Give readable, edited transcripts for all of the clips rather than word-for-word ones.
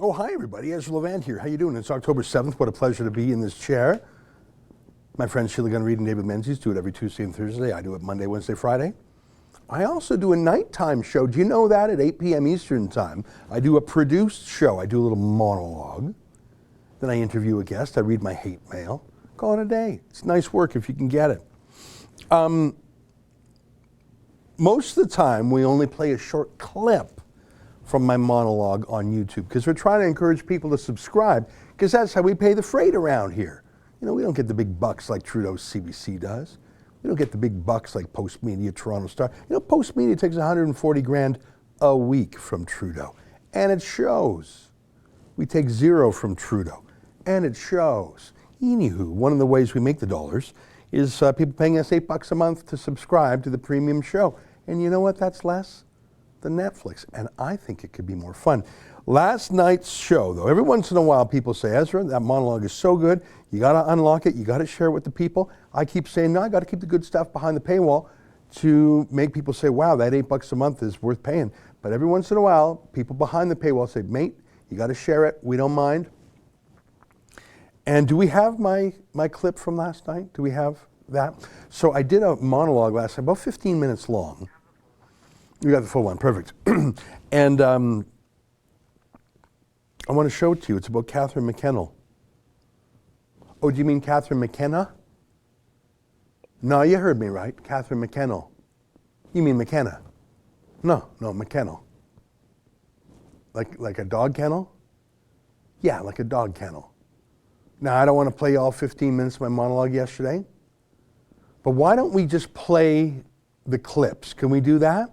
Oh, hi everybody, Ezra Levant here. How you doing? It's October 7th. What a pleasure to be in this chair. My friends Sheila Gunn Reed and David Menzies do it every Tuesday and Thursday. I do it Monday, Wednesday, Friday. I also do a nighttime show. Do you know that? At 8 p.m. Eastern Time. I do a produced show. I do a little monologue. Then I interview a guest. I read my hate mail. Call it a day. It's nice work if you can get it. Most of the time, we only play a short clip from my monologue on YouTube because we're trying to encourage people to subscribe because that's how we pay the freight around here. You know, we don't get the big bucks like Trudeau's CBC does. We don't get the big bucks like Post Media, Toronto Star. You know, Post Media takes 140 grand a week from Trudeau, and it shows. We take zero from Trudeau, and it shows. Anywho, one of the ways we make the dollars is people paying us $8 a month to subscribe to the premium show. And you know what? That's less than Netflix. And I think it could be more fun. Last night's show, though, every once in a while people say, Ezra, that monologue is so good. You got to unlock it. You got to share it with the people. I keep saying, no, I got to keep the good stuff behind the paywall to make people say, wow, that $8 a month is worth paying. But every once in a while, people behind the paywall say, mate, you got to share it. We don't mind. And do we have my clip from last night? Do we have that? So I did a monologue last night, about 15 minutes long. You got the full one, perfect. And I want to show it to you. It's about Catherine McKennel. Oh, do you mean Catherine McKenna? No, you heard me right. Catherine McKennel. You mean McKenna? No, McKennel. Like a dog kennel? Yeah, like a dog kennel. Now, I don't want to play all 15 minutes of my monologue yesterday, but why don't we just play the clips? Can we do that?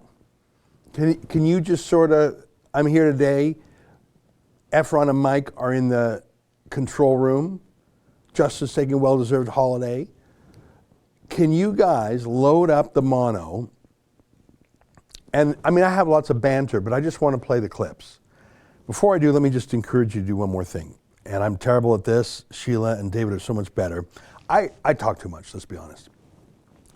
Can you just sort of, I'm here today, Efron and Mike are in the control room, Justice taking a well-deserved holiday. Can you guys load up the mono? And I mean, I have lots of banter, but I just want to play the clips. Before I do, let me just encourage you to do one more thing. And I'm terrible at this. Sheila and David are so much better. I talk too much, let's be honest.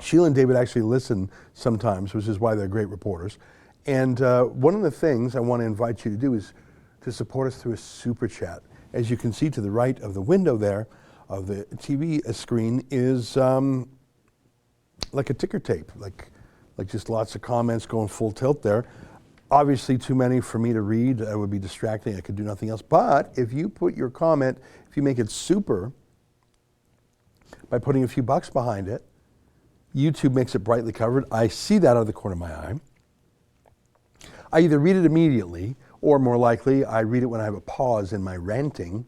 Sheila and David actually listen sometimes, which is why they're great reporters. And one of the things I want to invite you to do is to support us through a super chat. As you can see to the right of the window there, of the TV screen, is like a ticker tape, like just lots of comments going full tilt there. Obviously too many for me to read. It would be distracting. I could do nothing else. But if you put your comment, if you make it super, by putting a few bucks behind it, YouTube makes it brightly covered. I see that out of the corner of my eye. I either read it immediately, or more likely, I read it when I have a pause in my ranting.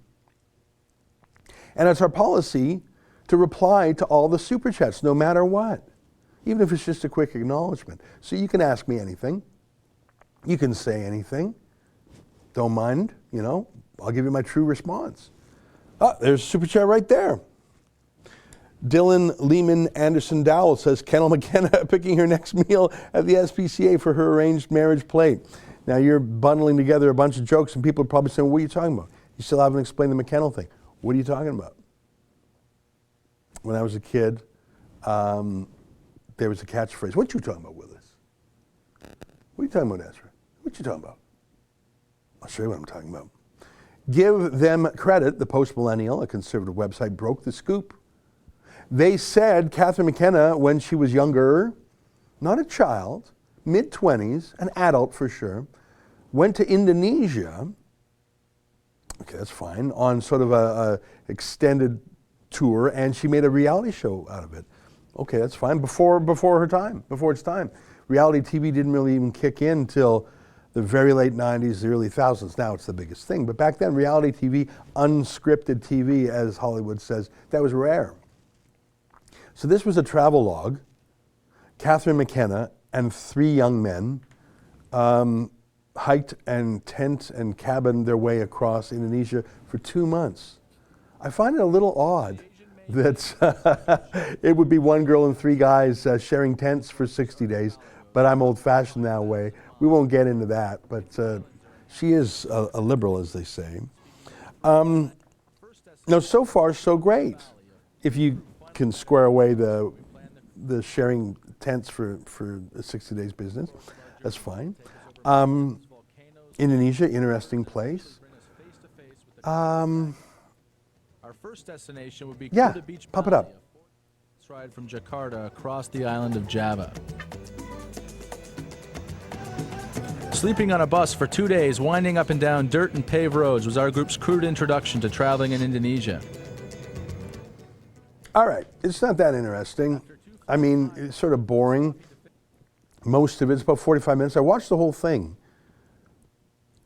And it's our policy to reply to all the super chats, no matter what, even if it's just a quick acknowledgement. So you can ask me anything. You can say anything. Don't mind, you know, I'll give you my true response. Oh, there's a super chat right there. Dylan Lehman Anderson Dowell says, Kendall McKenna picking her next meal at the SPCA for her arranged marriage plate. Now you're bundling together a bunch of jokes and people are probably saying, what are you talking about? You still haven't explained the McKennel thing. What are you talking about? When I was a kid, there was a catchphrase. What you talking about, Willis? What are you talking about, Ezra? What you talking about? I'll show you what I'm talking about. Give them credit. The Post-Millennial, a conservative website, broke the scoop. They said Catherine McKenna, when she was younger, not a child, mid-20s, an adult for sure, went to Indonesia, okay, that's fine, on sort of a extended tour, and she made a reality show out of it. Okay, that's fine, before her time, before its time. Reality TV didn't really even kick in until the very late 90s, the early thousands. Now it's the biggest thing. But back then, reality TV, unscripted TV, as Hollywood says, that was rare. So this was a travel log. Catherine McKenna and 3 young men hiked and tent and cabined their way across Indonesia for 2 months. I find it a little odd that it would be 1 girl and 3 guys sharing tents for 60 days, but I'm old-fashioned that way. We won't get into that, but she is a liberal, as they say. Now, so far, so great. If you can square away the sharing tents for 60 days business, that's fine. Indonesia, interesting place. Um, Our first destination would be yeah, Kuta Beach pop it Bali, up. a bus ride from Jakarta across the island of Java. Sleeping on a bus for 2 days, winding up and down dirt and paved roads was our group's crude introduction to traveling in Indonesia. All right, it's not that interesting. I mean, it's sort of boring. Most of it's about 45 minutes. I watched the whole thing.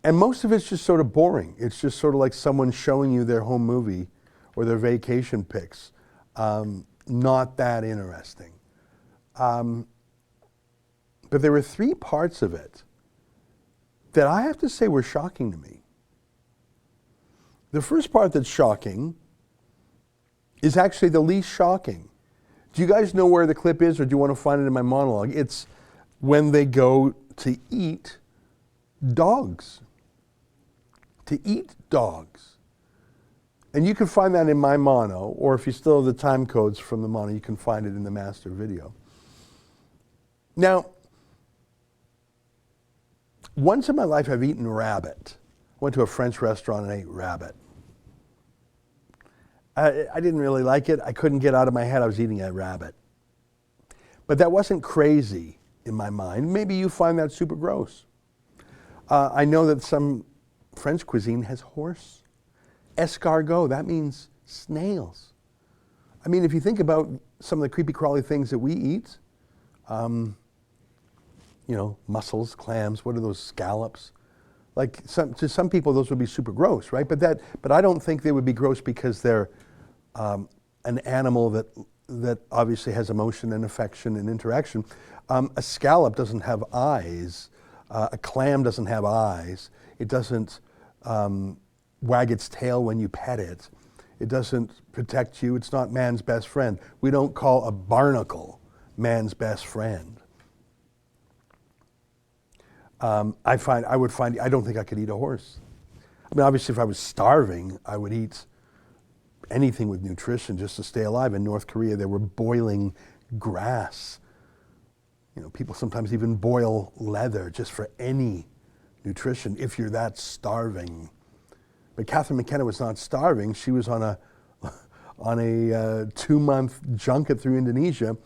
And most of it's just sort of boring. It's just sort of like someone showing you their home movie or their vacation pics. Not that interesting. But there were 3 parts of it that I have to say were shocking to me. The first part that's shocking is actually the least shocking. Do you guys know where the clip is, or do you want to find it in my monologue? It's when they go to eat dogs. To eat dogs. And you can find that in my mono, or if you still have the time codes from the mono, you can find it in the master video. Now, once in my life I've eaten rabbit. I went to a French restaurant and ate rabbit. I didn't really like it. I couldn't get out of my head I was eating a rabbit. But that wasn't crazy in my mind. Maybe you find that super gross. I know that some French cuisine has horse. Escargot, that means snails. I mean, if you think about some of the creepy crawly things that we eat, you know, mussels, clams, what are those, scallops? Like to some people those would be super gross, right? But I don't think they would be gross because they're an animal that obviously has emotion and affection and interaction. A scallop doesn't have eyes. A clam doesn't have eyes. It doesn't wag its tail when you pet it. It doesn't protect you. It's not man's best friend. We don't call a barnacle man's best friend. I don't think I could eat a horse. I mean, obviously if I was starving, I would eat anything with nutrition just to stay alive. In North Korea, they were boiling grass. You know, people sometimes even boil leather just for any nutrition if you're that starving. But Catherine McKenna was not starving. She was on a 2-month junket through Indonesia,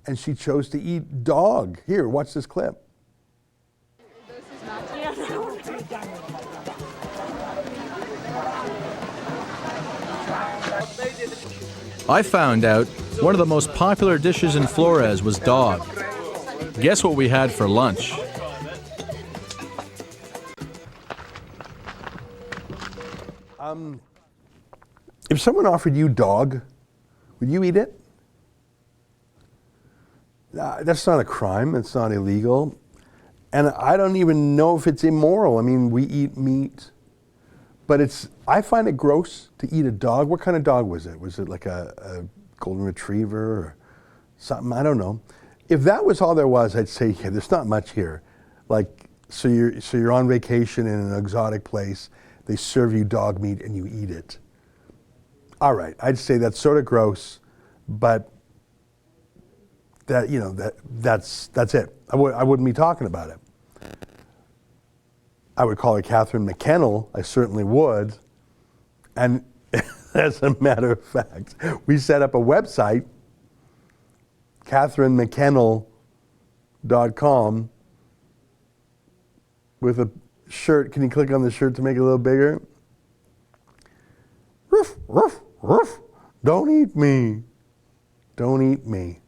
and she chose to eat dog. Here, watch this clip. I found out one of the most popular dishes in Flores was dog. Guess what we had for lunch? If someone offered you dog, would you eat it? That's not a crime. It's not illegal. And I don't even know if it's immoral. I mean, we eat meat. But I find it gross to eat a dog. What kind of dog was it? Was it like a golden retriever or something? I don't know. If that was all there was, I'd say, yeah, there's not much here. Like, so you're on vacation in an exotic place, they serve you dog meat and you eat it. All right, I'd say that's sort of gross, but that's it. I wouldn't be talking about it. I would call her Catherine McKennel. I certainly would. And as a matter of fact, we set up a website, CatherineMcKennel.com, with a shirt. Can you click on the shirt to make it a little bigger? Ruff, ruff, ruff. Don't eat me. Don't eat me.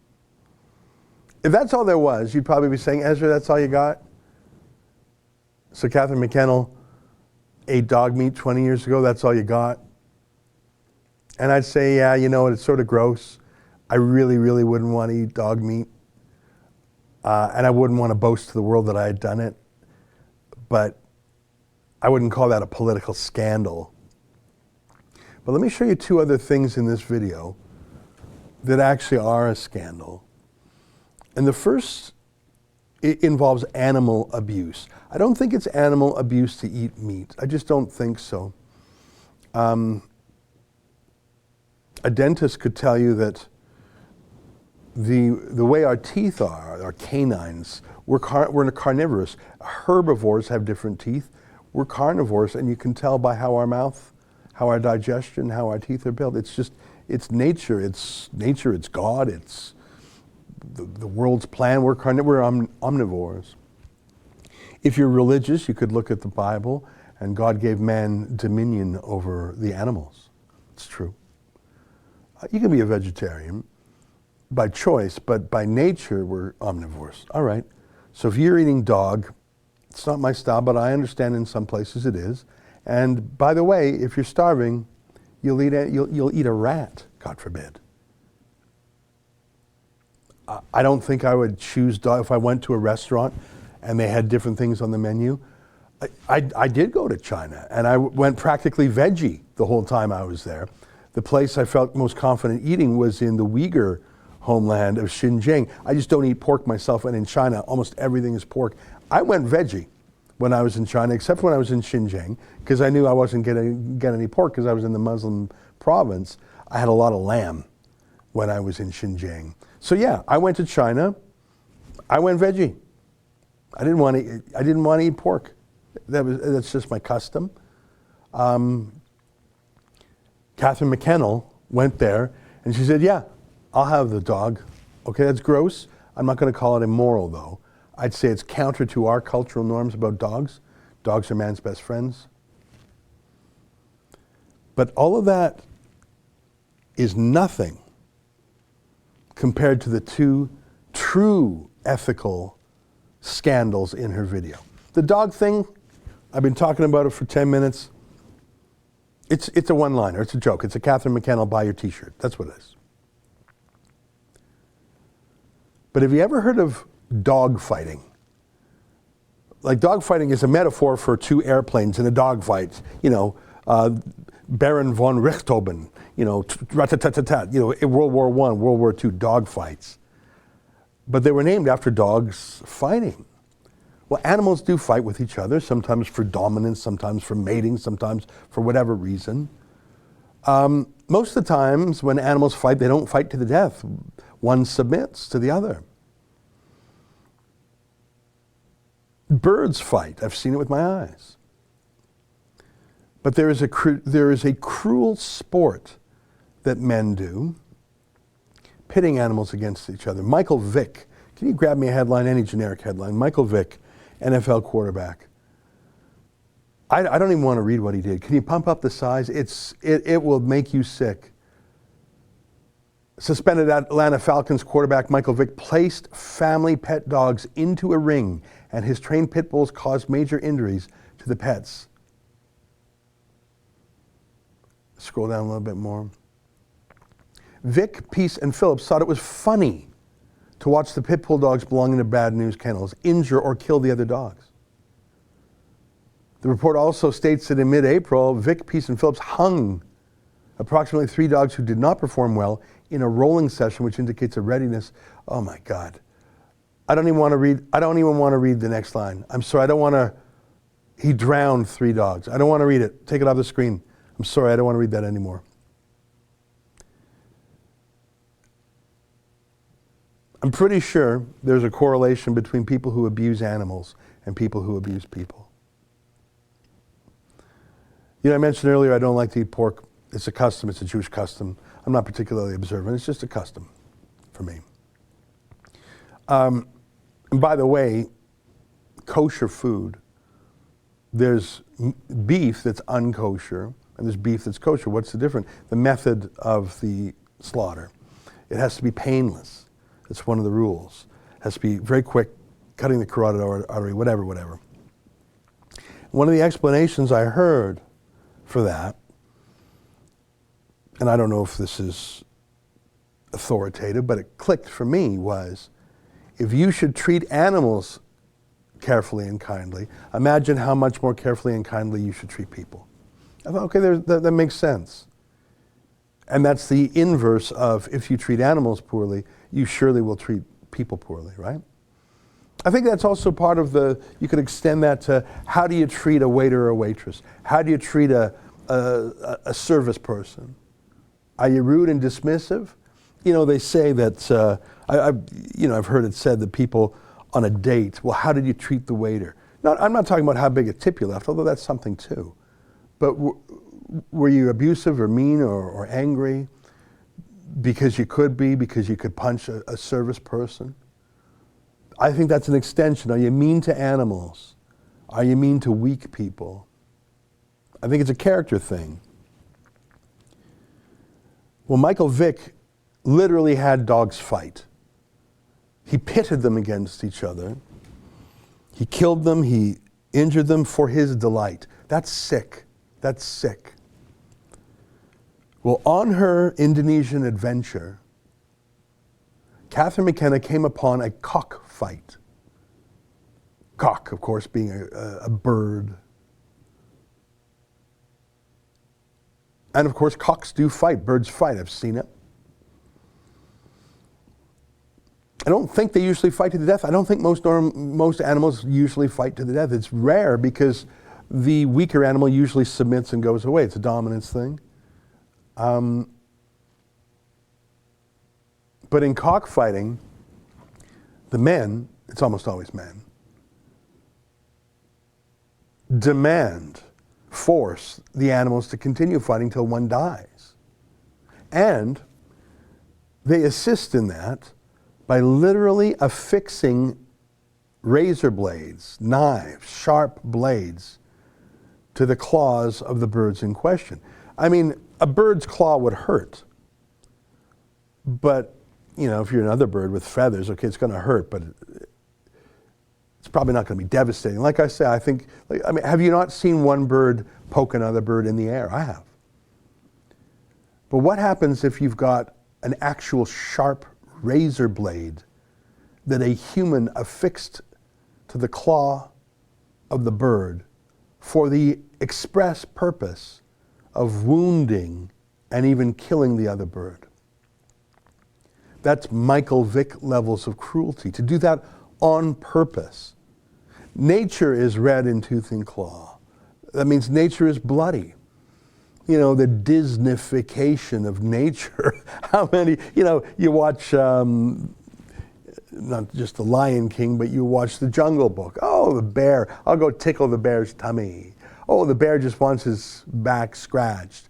If that's all there was, you'd probably be saying, Ezra, that's all you got? So Catherine McKennel ate dog meat 20 years ago, that's all you got? And I'd say, yeah, you know what, it's sort of gross. I really, really wouldn't want to eat dog meat. And I wouldn't want to boast to the world that I had done it. But I wouldn't call that a political scandal. But let me show you 2 other things in this video that actually are a scandal. And the first, it involves animal abuse. I don't think it's animal abuse to eat meat. I just don't think so. A dentist could tell you that the way our teeth are, our canines, we're carnivorous. Herbivores have different teeth. We're carnivores, and you can tell by how our mouth how our digestion, how our teeth are built. It's just, it's nature, it's God, it's the world's plan. We're omnivores. If you're religious, you could look at the Bible, and God gave man dominion over the animals. It's true. You can be a vegetarian by choice, but by nature, we're omnivores. All right. So if you're eating dog, it's not my style, but I understand in some places it is. And by the way, if you're starving, you'll eat a rat, God forbid. I don't think I would choose dog if I went to a restaurant and they had different things on the menu. I did go to China, and I went practically veggie the whole time I was there. The place I felt most confident eating was in the Uyghur homeland of Xinjiang. I just don't eat pork myself, and in China, almost everything is pork. I went veggie when I was in China, except when I was in Xinjiang, because I knew I wasn't going to get any pork because I was in the Muslim province. I had a lot of lamb when I was in Xinjiang. So yeah, I went to China. I went veggie. I didn't want to eat pork. That's just my custom. Catherine McKennel went there, and she said, yeah, I'll have the dog. Okay, that's gross. I'm not going to call it immoral, though. I'd say it's counter to our cultural norms about dogs. Dogs are man's best friends. But all of that is nothing compared to the two true ethical scandals in her video. The dog thing, I've been talking about it for 10 minutes. It's a one-liner, it's a joke. It's a Catherine McKennel buy your t-shirt. That's what it is. But have you ever heard of dog fighting? Like, dog fighting is a metaphor for two airplanes in a dog fight. You know, Baron von Richthofen, you know, rat-tat-tat-tat, you know, in World War I, World War II, dog fights. But they were named after dogs fighting. Well, animals do fight with each other, sometimes for dominance, sometimes for mating, sometimes for whatever reason. Most of the times when animals fight, they don't fight to the death. One submits to the other. Birds fight. I've seen it with my eyes. But there is a cruel sport that men do, pitting animals against each other. Michael Vick, can you grab me a headline, any generic headline? Michael Vick, NFL quarterback. I don't even want to read what he did. Can you pump up the size? It will make you sick. Suspended Atlanta Falcons quarterback Michael Vick placed family pet dogs into a ring, and his trained pit bulls caused major injuries to the pets. Scroll down a little bit more. Vick, Peace, and Phillips thought it was funny to watch the pit bull dogs belonging to Bad News Kennels injure or kill the other dogs. The report also states that in mid-April, Vick, Peace, and Phillips hung approximately 3 dogs who did not perform well in a rolling session, which indicates a readiness. Oh my God. I don't even want to read the next line. I'm sorry, I don't want to. He drowned 3 dogs. I don't want to read it. Take it off the screen. I'm sorry, I don't want to read that anymore. I'm pretty sure there's a correlation between people who abuse animals and people who abuse people. You know, I mentioned earlier I don't like to eat pork. It's a custom, it's a Jewish custom. I'm not particularly observant, it's just a custom for me. And by the way, kosher food, there's beef that's unkosher and there's beef that's kosher. What's the difference? The method of the slaughter. It has to be painless. It's one of the rules. It has to be very quick, cutting the carotid artery, whatever. One of the explanations I heard for that, and I don't know if this is authoritative, but it clicked for me, was if you should treat animals carefully and kindly, imagine how much more carefully and kindly you should treat people. I thought, okay, that makes sense. And that's the inverse of if you treat animals poorly, you surely will treat people poorly, right? I think that's also part of you could extend that to how do you treat a waiter or a waitress? How do you treat a service person? Are you rude and dismissive? You know, they say that, I've heard it said that people on a date, well, how did you treat the waiter? I'm not talking about how big a tip you left, although that's something too. But Were you abusive or mean or angry because you could be, because you could punch a service person? I think that's an extension. Are you mean to animals? Are you mean to weak people? I think it's a character thing. Well, Michael Vick literally had dogs fight. He pitted them against each other. He killed them, he injured them for his delight. That's sick. That's sick. Well, on her Indonesian adventure, Catherine McKenna came upon a cockfight. Cock, of course, being a bird. And of course, cocks do fight, birds fight, I've seen it. I don't think they usually fight to the death. I don't think most animals usually fight to the death. It's rare because the weaker animal usually submits and goes away. It's a dominance thing. But in cockfighting, the men, it's almost always men, force the animals to continue fighting till one dies. And they assist in that by literally affixing razor blades, knives, sharp blades to the claws of the birds in question. I mean, a bird's claw would hurt. But, you know, if you're another bird with feathers, okay, it's going to hurt, but it's probably not going to be devastating. Like I say, I mean, have you not seen one bird poke another bird in the air? I have. But what happens if you've got an actual sharp razor blade that a human affixed to the claw of the bird for the express purpose of wounding and even killing the other bird? That's Michael Vick levels of cruelty, to do that on purpose. Nature is red in tooth and claw. That means nature is bloody. You know, the Disneyfication of nature. How many, you know, you watch, not just The Lion King, but you watch The Jungle Book. Oh, the bear, I'll go tickle the bear's tummy. Oh, the bear just wants his back scratched.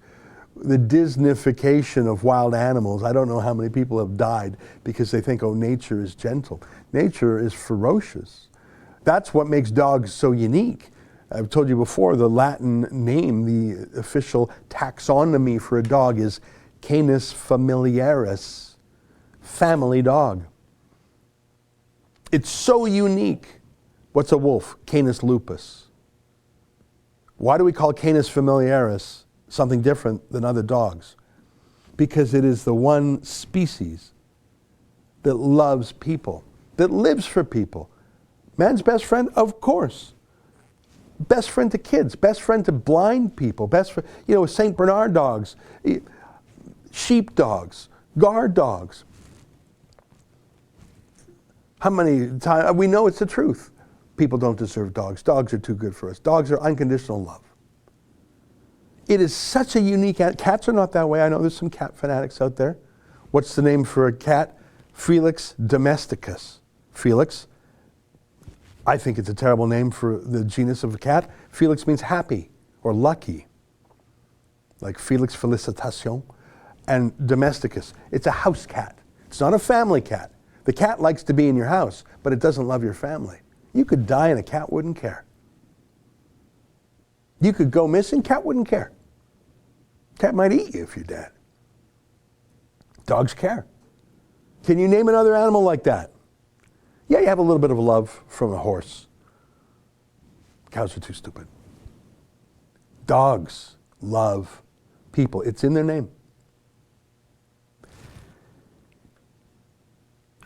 The Disneyfication of wild animals. I don't know how many people have died because they think, oh, nature is gentle. Nature is ferocious. That's what makes dogs so unique. I've told you before, the Latin name, the official taxonomy for a dog is Canis familiaris, family dog. It's so unique. What's a wolf? Canis lupus. Why do we call Canis familiaris something different than other dogs? Because it is the one species that loves people, that lives for people. Man's best friend, of course. Best friend to kids, best friend to blind people, best friend, you know, St. Bernard dogs, sheep dogs, guard dogs. How many times, we know it's the truth. People don't deserve dogs. Dogs are too good for us. Dogs are unconditional love. It is such a unique, cats are not that way. I know there's some cat fanatics out there. What's the name for a cat? Felix domesticus. Felix. I think it's a terrible name for the genus of a cat. Felix means happy or lucky, like Felix felicitation. And domesticus, it's a house cat. It's not a family cat. The cat likes to be in your house, but it doesn't love your family. You could die and a cat wouldn't care. You could go missing, cat wouldn't care. Cat might eat you if you're dead. Dogs care. Can you name another animal like that? Yeah, you have a little bit of love from a horse. Cows are too stupid. Dogs love people. It's in their name.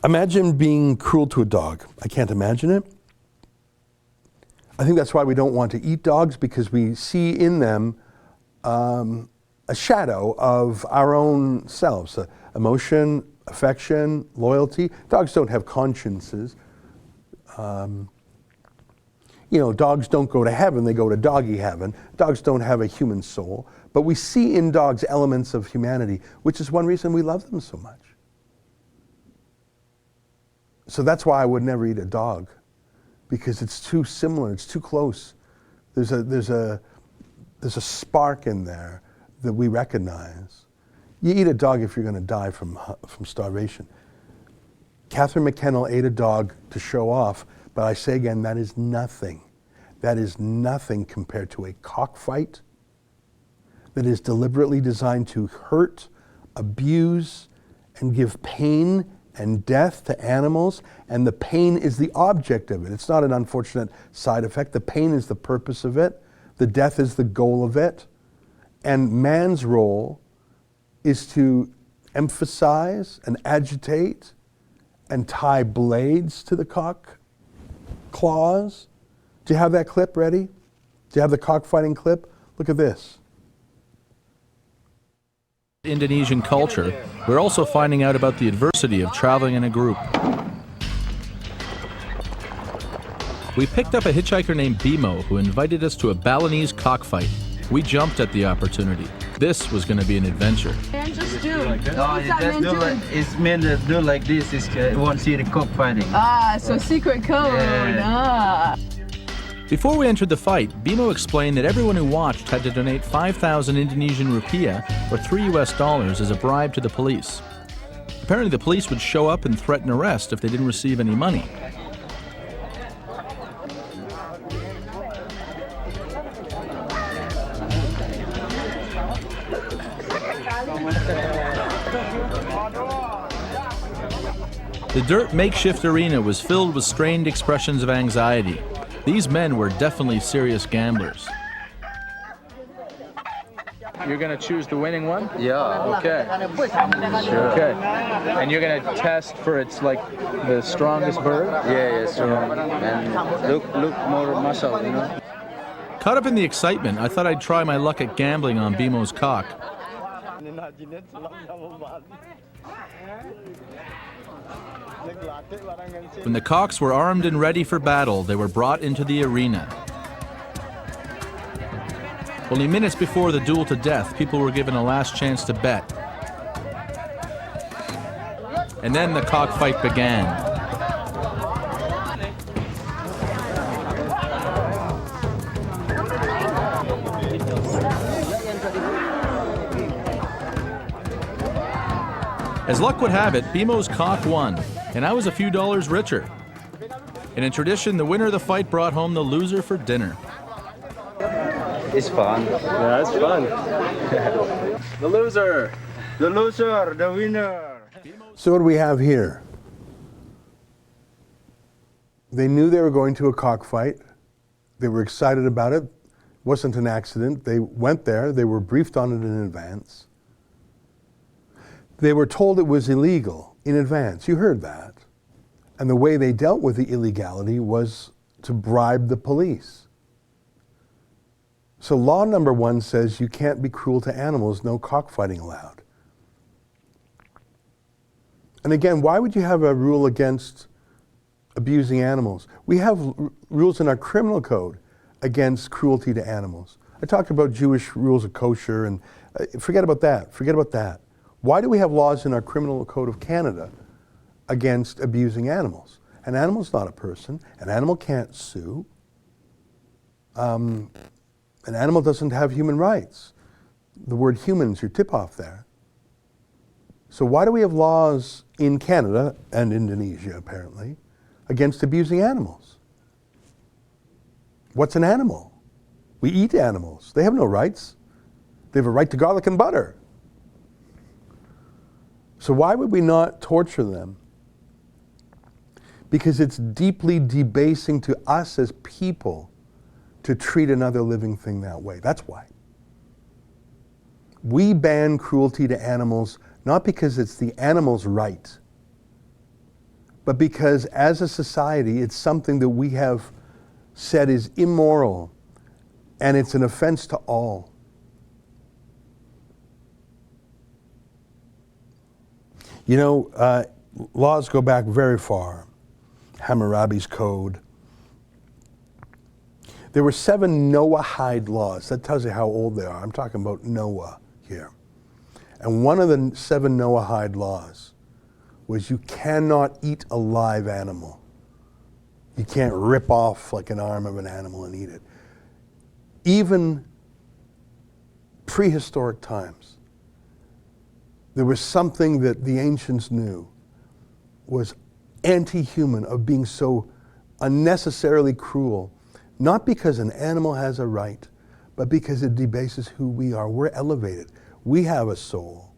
Imagine being cruel to a dog. I can't imagine it. I think that's why we don't want to eat dogs, because we see in them a shadow of our own selves. Emotion, affection, loyalty. Dogs don't have consciences. You know, dogs don't go to heaven, they go to doggy heaven. Dogs don't have a human soul. But we see in dogs elements of humanity, which is one reason we love them so much. So that's why I would never eat a dog, because it's too similar, it's too close. There's a spark in there that we recognize. You eat a dog if you're going to die from starvation. Catherine McKennel ate a dog to show off, but I say again, that is nothing. That is nothing compared to a cockfight that is deliberately designed to hurt, abuse, and give pain and death to animals, and the pain is the object of it. It's not an unfortunate side effect. The pain is the purpose of it. The death is the goal of it. And man's role is to emphasize and agitate and tie blades to the cock claws. Do you have that clip ready? Do you have the cockfighting clip? Look at this. Indonesian culture, we're also finding out about the adversity of traveling in a group. We picked up a hitchhiker named Bimo who invited us to a Balinese cockfight. We jumped at the opportunity. This was going to be an adventure. And just do. No, it's meant to do like this. It won't see the cockfighting. Ah, so secret code. Yeah. Ah. Before we entered the fight, Bimo explained that everyone who watched had to donate 5,000 Indonesian rupiah, or $3 as a bribe to the police. Apparently the police would show up and threaten arrest if they didn't receive any money. The dirt makeshift arena was filled with strained expressions of anxiety. These men were definitely serious gamblers. You're going to choose the winning one? Yeah. Okay. Sure. Okay. And you're going to test for its, like, the strongest bird? Yeah, strong. And look more muscle, you know. Caught up in the excitement, I thought I'd try my luck at gambling on Bimo's cock. When the cocks were armed and ready for battle, they were brought into the arena. Only minutes before the duel to death, people were given a last chance to bet. And then the cockfight began. As luck would have it, Bimo's cock won, and I was a few dollars richer. And in tradition, the winner of the fight brought home the loser for dinner. It's fun. Yeah, it's fun. The loser! The loser, the winner. So what do we have here? They knew they were going to a cockfight. They were excited about it. It wasn't an accident. They went there. They were briefed on it in advance. They were told it was illegal in advance. You heard that. And the way they dealt with the illegality was to bribe the police. So law number 1 says you can't be cruel to animals, no cockfighting allowed. And again, why would you have a rule against abusing animals? We have rules in our criminal code against cruelty to animals. I talked about Jewish rules of kosher, and forget about that. Forget about that. Why do we have laws in our criminal code of Canada against abusing animals? An animal's not a person. An animal can't sue. An animal doesn't have human rights. The word human's your tip-off there. So why do we have laws in Canada, and Indonesia apparently, against abusing animals? What's an animal? We eat animals. They have no rights. They have a right to garlic and butter. So why would we not torture them? Because it's deeply debasing to us as people to treat another living thing that way. That's why. We ban cruelty to animals not because it's the animal's right, but because as a society it's something that we have said is immoral and it's an offense to all. You know, laws go back very far. Hammurabi's Code. There were 7 Noahide laws. That tells you how old they are. I'm talking about Noah here. And one of the 7 Noahide laws was you cannot eat a live animal. You can't rip off like an arm of an animal and eat it. Even prehistoric times, there was something that the ancients knew was anti-human, of being so unnecessarily cruel, not because an animal has a right, but because it debases who we are. We're elevated. We have a soul.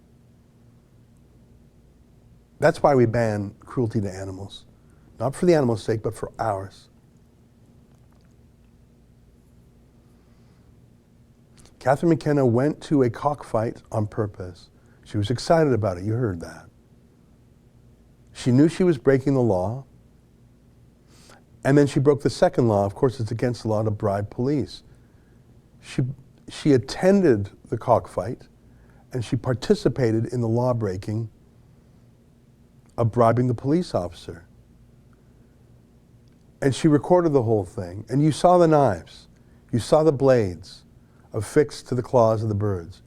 That's why we ban cruelty to animals. Not for the animal's sake, but for ours. Catherine McKenna went to a cockfight on purpose. She was excited about it. You heard that. She knew she was breaking the law. And then she broke the second law. Of course, it's against the law to bribe police. She attended the cockfight, and she participated in the law breaking of bribing the police officer. And she recorded the whole thing. And you saw the knives. You saw the blades affixed to the claws of the birds.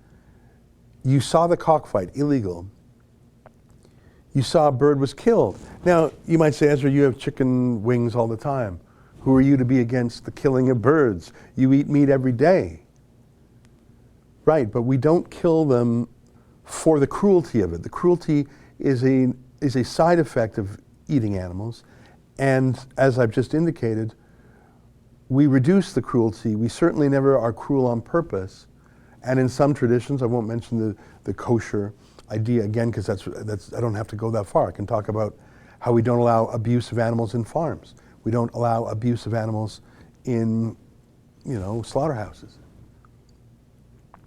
You saw the cockfight, illegal. You saw a bird was killed. Now, you might say, Ezra, you have chicken wings all the time. Who are you to be against the killing of birds? You eat meat every day. Right, but we don't kill them for the cruelty of it. The cruelty is a side effect of eating animals. And as I've just indicated, we reduce the cruelty. We certainly never are cruel on purpose. And in some traditions, I won't mention the kosher idea again, because that's I don't have to go that far. I can talk about how we don't allow abuse of animals in farms. We don't allow abuse of animals in, slaughterhouses.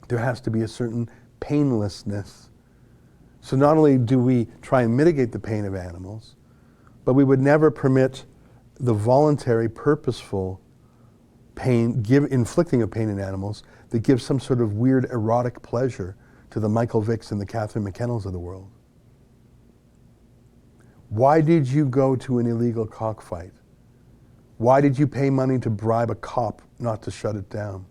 There has to be a certain painlessness. So not only do we try and mitigate the pain of animals, but we would never permit the voluntary, purposeful pain, inflicting of pain in animals that gives some sort of weird erotic pleasure to the Michael Vicks and the Catherine McKennels of the world. Why did you go to an illegal cockfight? Why did you pay money to bribe a cop not to shut it down?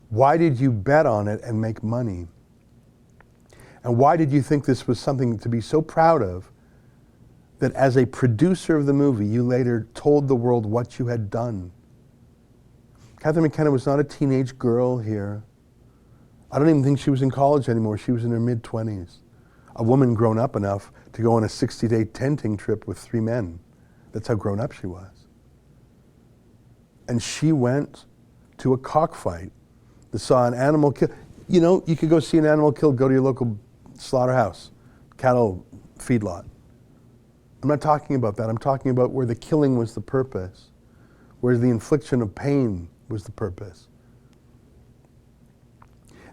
Why did you bet on it and make money? And why did you think this was something to be so proud of that as a producer of the movie, you later told the world what you had done? Catherine McKenna was not a teenage girl here. I don't even think she was in college anymore. She was in her mid-20s. A woman grown up enough to go on a 60-day tenting trip with 3 men. That's how grown up she was. And she went to a cockfight that saw an animal killed. You could go see an animal killed, go to your local slaughterhouse, cattle feedlot. I'm not talking about that. I'm talking about where the killing was the purpose, where the infliction of pain was the purpose.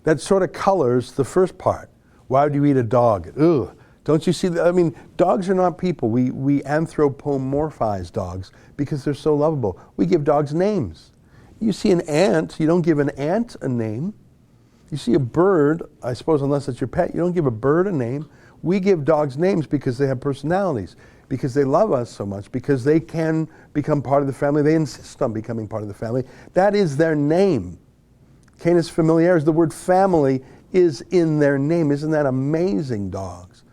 That sort of colors the first part. Why would you eat a dog? Ugh. Don't you see that? I mean, dogs are not people. We anthropomorphize dogs because they're so lovable. We give dogs names. You see an ant, you don't give an ant a name. You see a bird, I suppose unless it's your pet, you don't give a bird a name. We give dogs names because they have personalities, because they love us so much, because they can become part of the family. They insist on becoming part of the family. That is their name. Canis familiaris, the word family is in their name. Isn't that amazing, dogs?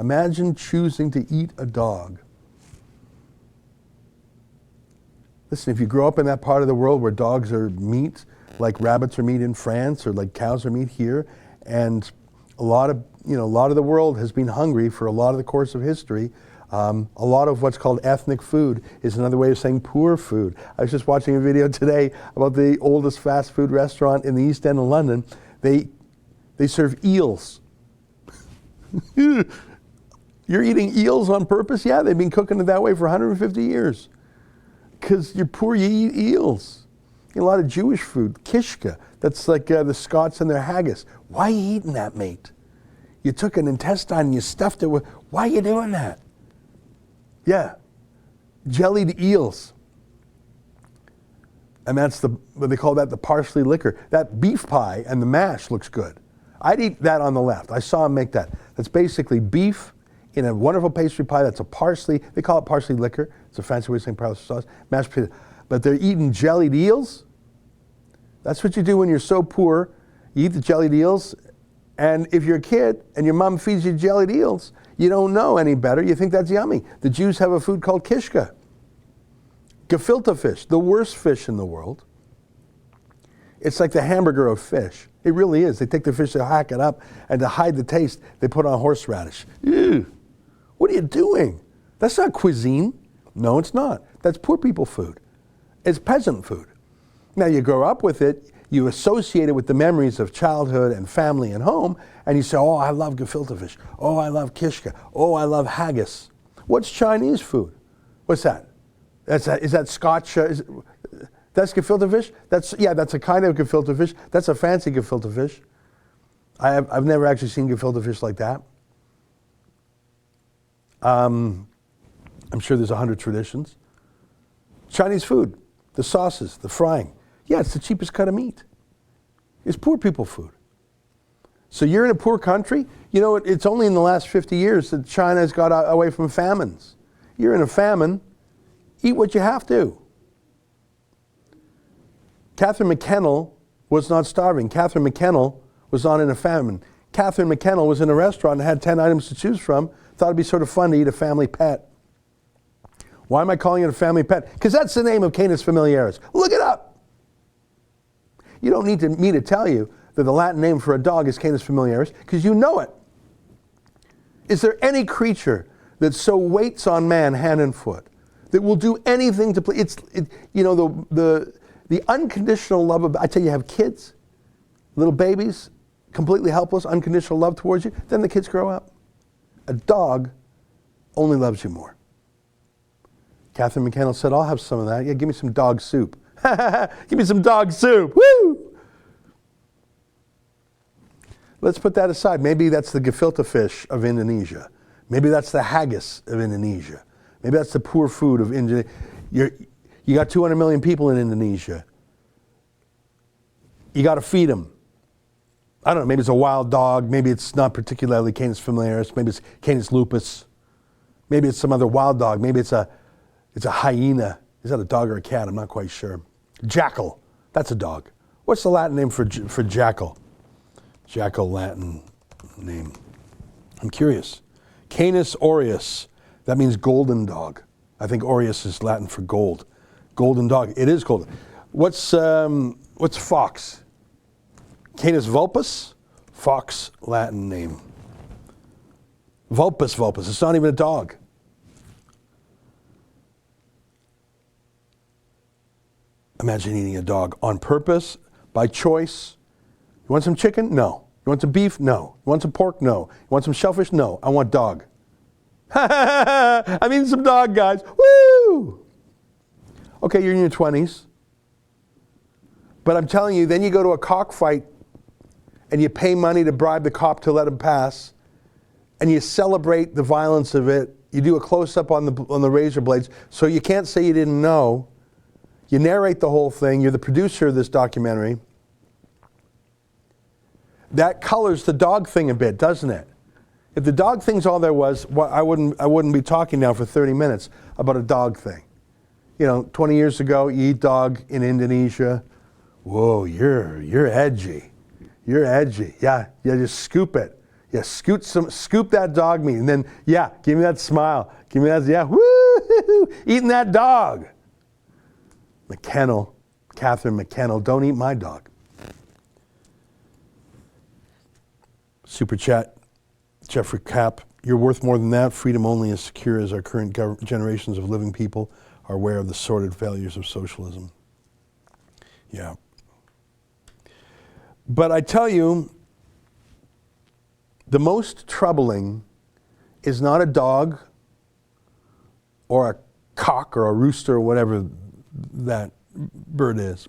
Imagine choosing to eat a dog. Listen, if you grow up in that part of the world where dogs are meat, like rabbits are meat in France, or like cows are meat here, and a lot of the world has been hungry for a lot of the course of history. A lot of what's called ethnic food is another way of saying poor food. I was just watching a video today about the oldest fast food restaurant in the East End of London. They serve eels. You're eating eels on purpose? Yeah, they've been cooking it that way for 150 years. Because you're poor, you eat eels. A lot of Jewish food, kishka, that's like the Scots and their haggis. Why are you eating that, mate? You took an intestine and you stuffed it with, why are you doing that? Yeah, jellied eels. And that's what they call that, the parsley liquor. That beef pie and the mash looks good. I'd eat that on the left. I saw them make that. That's basically beef in a wonderful pastry pie. That's a parsley, they call it parsley liquor. It's a fancy way of saying parsley sauce, mashed potato. But they're eating jellied eels. That's what you do when you're so poor. You eat the jellied eels, and if you're a kid and your mom feeds you jellied eels, you don't know any better. You think that's yummy. The Jews have a food called kishka. Gefilte fish, the worst fish in the world. It's like the hamburger of fish. It really is. They take the fish, they hack it up, and to hide the taste, they put on horseradish. Ew. What are you doing? That's not cuisine. No, it's not. That's poor people food. It's peasant food. Now you grow up with it, you associate it with the memories of childhood and family and home, and you say, oh, I love gefilte fish. Oh, I love kishka. Oh, I love haggis. What's Chinese food? What's that? Is that Scotch? That's gefilte fish? That's a kind of gefilte fish. That's a fancy gefilte fish. I've never actually seen gefilte fish like that. I'm sure there's 100 traditions. Chinese food, the sauces, the frying. Yeah, it's the cheapest cut of meat. It's poor people food. So you're in a poor country? You know, it's only in the last 50 years that China has got away from famines. You're in a famine, eat what you have to. Catherine McKennel was not starving. Catherine McKennel was not in a famine. Catherine McKennel was in a restaurant and had 10 items to choose from, thought it'd be sort of fun to eat a family pet. Why am I calling it a family pet? Because that's the name of Canis familiaris. Look it up. You don't need me to tell you that the Latin name for a dog is Canis familiaris, because you know it. Is there any creature that so waits on man hand and foot, that will do anything to please? The unconditional love of, I tell you, have kids, little babies, completely helpless, unconditional love towards you, then the kids grow up. A dog only loves you more. Catherine McKennel said, I'll have some of that. Yeah, give me some dog soup. Give me some dog soup. Woo! Let's put that aside. Maybe that's the gefilte fish of Indonesia. Maybe that's the haggis of Indonesia. Maybe that's the poor food of Indonesia. You got 200 million people in Indonesia. You got to feed them. I don't know, maybe it's a wild dog. Maybe it's not particularly Canis familiaris. Maybe it's Canis lupus. Maybe it's some other wild dog. Maybe it's a hyena. Is that a dog or a cat? I'm not quite sure. Jackal. That's a dog. What's the Latin name for jackal? Jackal Latin name. I'm curious. Canis aureus. That means golden dog. I think aureus is Latin for gold. Golden dog. It is golden. What's fox? Canis vulpus. Fox Latin name. Vulpus. It's not even a dog. Imagine eating a dog on purpose, by choice. You want some chicken? No. You want some beef? No. You want some pork? No. You want some shellfish? No. I want dog. I'm eating some dog, guys. Woo! Okay, you're in your 20s. But I'm telling you, then you go to a cockfight and you pay money to bribe the cop to let him pass, and you celebrate the violence of it. You do a close-up on the razor blades, so you can't say you didn't know. You narrate the whole thing. You're the producer of this documentary. That colors the dog thing a bit, doesn't it? If the dog thing's all there was, well, I wouldn't be talking now for 30 minutes about a dog thing. You know, 20 years ago, you eat dog in Indonesia. Whoa, you're edgy. You're edgy. Yeah, just scoop it. Yeah, scoop that dog meat, and then give me that smile. Give me that, woo! Eating that dog. Catherine McKennel, don't eat my dog. Super chat, Jeffrey Capp. You're worth more than that. Freedom only is secure as our current generations of living people are aware of the sordid failures of socialism. Yeah. But I tell you, the most troubling is not a dog or a cock or a rooster or whatever that bird is.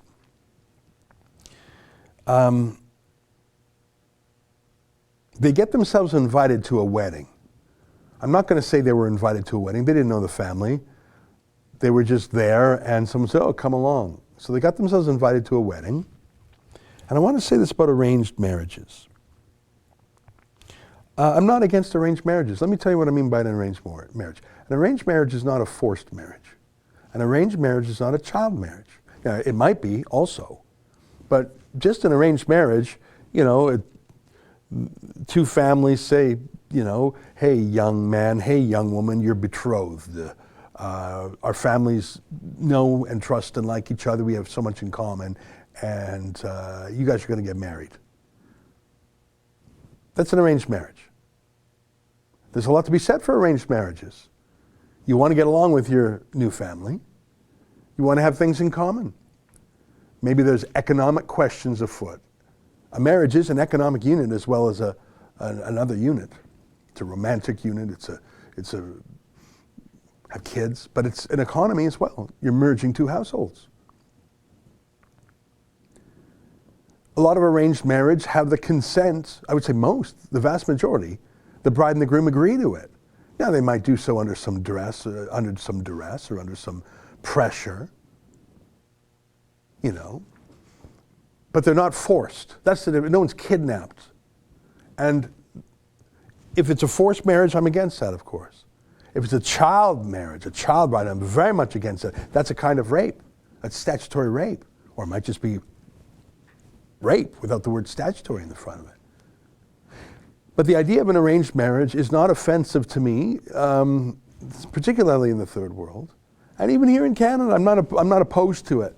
They get themselves invited to a wedding. I'm not going to say they were invited to a wedding. They didn't know the family. They were just there, and someone said, oh, come along. So they got themselves invited to a wedding. And I want to say this about arranged marriages. I'm not against arranged marriages. Let me tell you what I mean by an arranged marriage. An arranged marriage is not a forced marriage. An arranged marriage is not a child marriage. Now, it might be also, but just an arranged marriage, two families say, hey, young man, hey, young woman, you're betrothed. Our families know and trust and like each other. We have so much in common, and you guys are going to get married. That's an arranged marriage. There's a lot to be said for arranged marriages. You want to get along with your new family. You want to have things in common. Maybe there's economic questions afoot. A marriage is an economic unit as well as another unit. It's a romantic unit. It's a have kids, but it's an economy as well. You're merging two households. A lot of arranged marriage have the consent, I would say most, the vast majority, the bride and the groom agree to it. Now they might do so under some duress or under some pressure, you know, but they're not forced. That's the difference. No one's kidnapped. And if it's a forced marriage, I'm against that, of course. If it's a child marriage, a child bride, I'm very much against it. That's a kind of rape. That's statutory rape. Or it might just be rape without the word statutory in the front of it. But the idea of an arranged marriage is not offensive to me, particularly in the third world. And even here in Canada, I'm not opposed to it.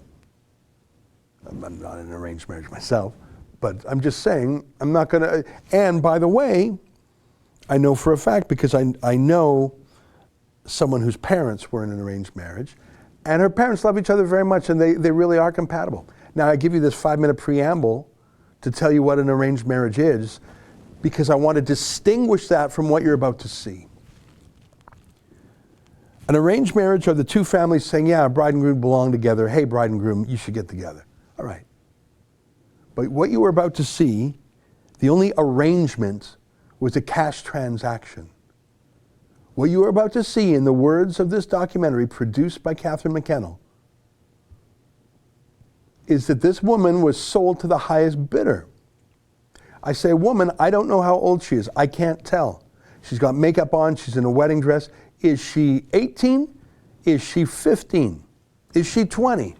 I'm not in an arranged marriage myself, but I'm just saying, I'm not going to, and by the way, I know for a fact, because I know someone whose parents were in an arranged marriage, and her parents love each other very much, and they really are compatible. Now, I give you this 5-minute preamble to tell you what an arranged marriage is, because I want to distinguish that from what you're about to see. An arranged marriage are the two families saying, yeah, bride and groom belong together. Hey, bride and groom, you should get together. All right. But what you were about to see, the only arrangement was a cash transaction. What you are about to see in the words of this documentary produced by Catherine McKennel is that this woman was sold to the highest bidder. I say woman, I don't know how old she is. I can't tell. She's got makeup on, she's in a wedding dress. Is she 18? Is she 15? Is she 20?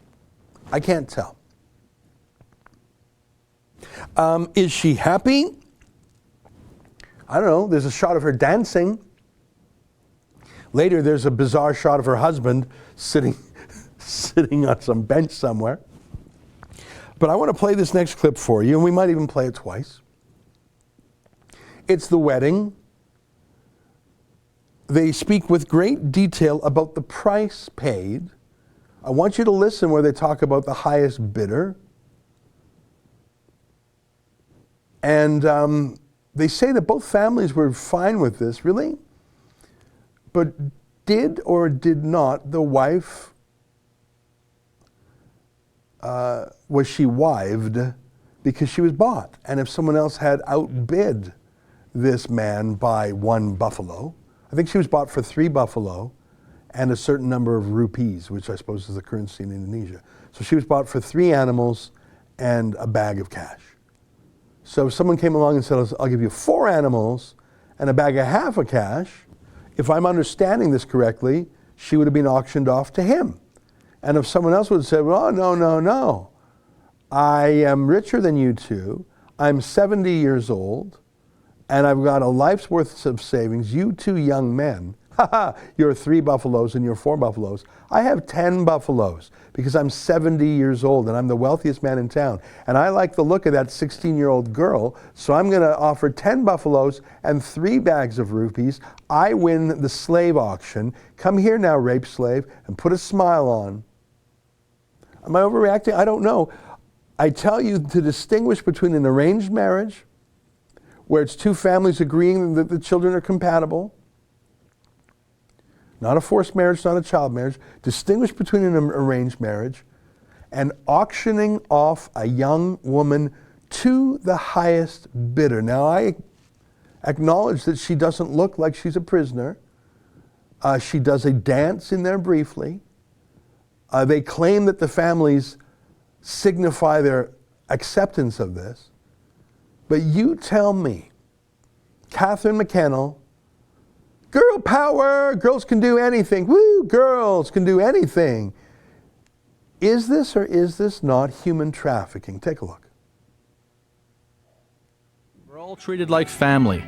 I can't tell. Is she happy? I don't know. There's a shot of her dancing. Later, there's a bizarre shot of her husband sitting on some bench somewhere. But I want to play this next clip for you, and we might even play it twice. It's the wedding. They speak with great detail about the price paid. I want you to listen where they talk about the highest bidder. And they say that both families were fine with this, really. But did or did not the wife, was she wived because she was bought? And if someone else had outbid this man by 1 buffalo, I think she was bought for 3 buffalo and a certain number of rupees, which I suppose is the currency in Indonesia. So she was bought for 3 animals and a bag of cash. So if someone came along and said, I'll give you 4 animals and a bag of half of cash, if I'm understanding this correctly, she would have been auctioned off to him. And if someone else would have said, well, no, I am richer than you two, I'm 70 years old, and I've got a life's worth of savings, you 2 young men, you're 3 buffaloes and you're 4 buffaloes. I have 10 buffaloes because I'm 70 years old and I'm the wealthiest man in town. And I like the look of that 16-year-old girl, so I'm going to offer 10 buffaloes and 3 bags of rupees. I win the slave auction. Come here now, rape slave, and put a smile on. Am I overreacting? I don't know. I tell you to distinguish between an arranged marriage, where it's 2 families agreeing that the children are compatible, not a forced marriage, not a child marriage. Distinguish between an arranged marriage and auctioning off a young woman to the highest bidder. Now, I acknowledge that she doesn't look like she's a prisoner. She does a dance in there briefly. They claim that the families signify their acceptance of this. But you tell me, Catherine McKennel, girl power, girls can do anything. Woo, girls can do anything. Is this or is this not human trafficking? Take a look. We're all treated like family.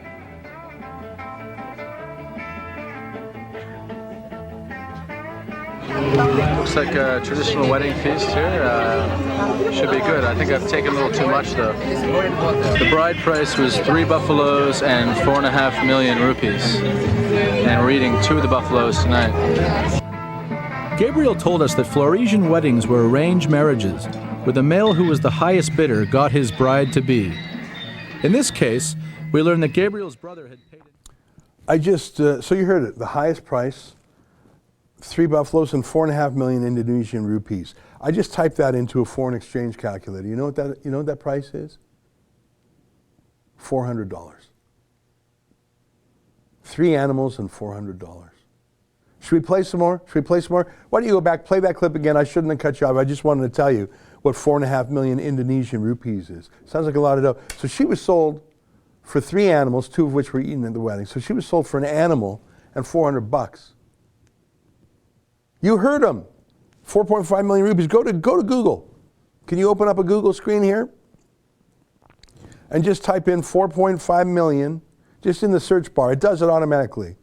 Looks like a traditional wedding feast here. Should be good. I think I've taken a little too much though. The bride price was 3 buffaloes and 4.5 million rupees. And we're eating 2 of the buffaloes tonight. Gabriel told us that Floresian weddings were arranged marriages, where the male who was the highest bidder got his bride-to-be. In this case, we learned that Gabriel's brother had paid... So you heard it, the highest price, 3 buffaloes and 4.5 million Indonesian rupees. I just typed that into a foreign exchange calculator. You know what that price is? $400. 3 animals and $400. Should we play some more? Why don't you go back, play that clip again? I shouldn't have cut you off. I just wanted to tell you what 4.5 million Indonesian rupees is. Sounds like a lot of dough. So she was sold for 3 animals, 2 of which were eaten at the wedding. So she was sold for an animal and $400. You heard him. 4.5 million rupees. Go to Google. Can you open up a Google screen here? And just type in 4.5 million, just in the search bar. It does it automatically.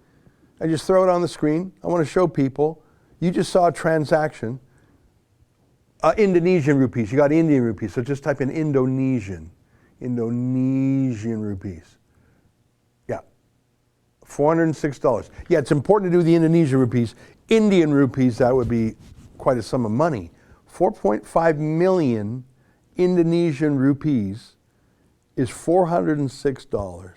And just throw it on the screen. I want to show people. You just saw a transaction. Indonesian rupees. You got Indian rupees. So just type in Indonesian rupees. Yeah. $406. Yeah, it's important to do the Indonesian rupees. Indian rupees, that would be quite a sum of money. 4.5 million Indonesian rupees is $406.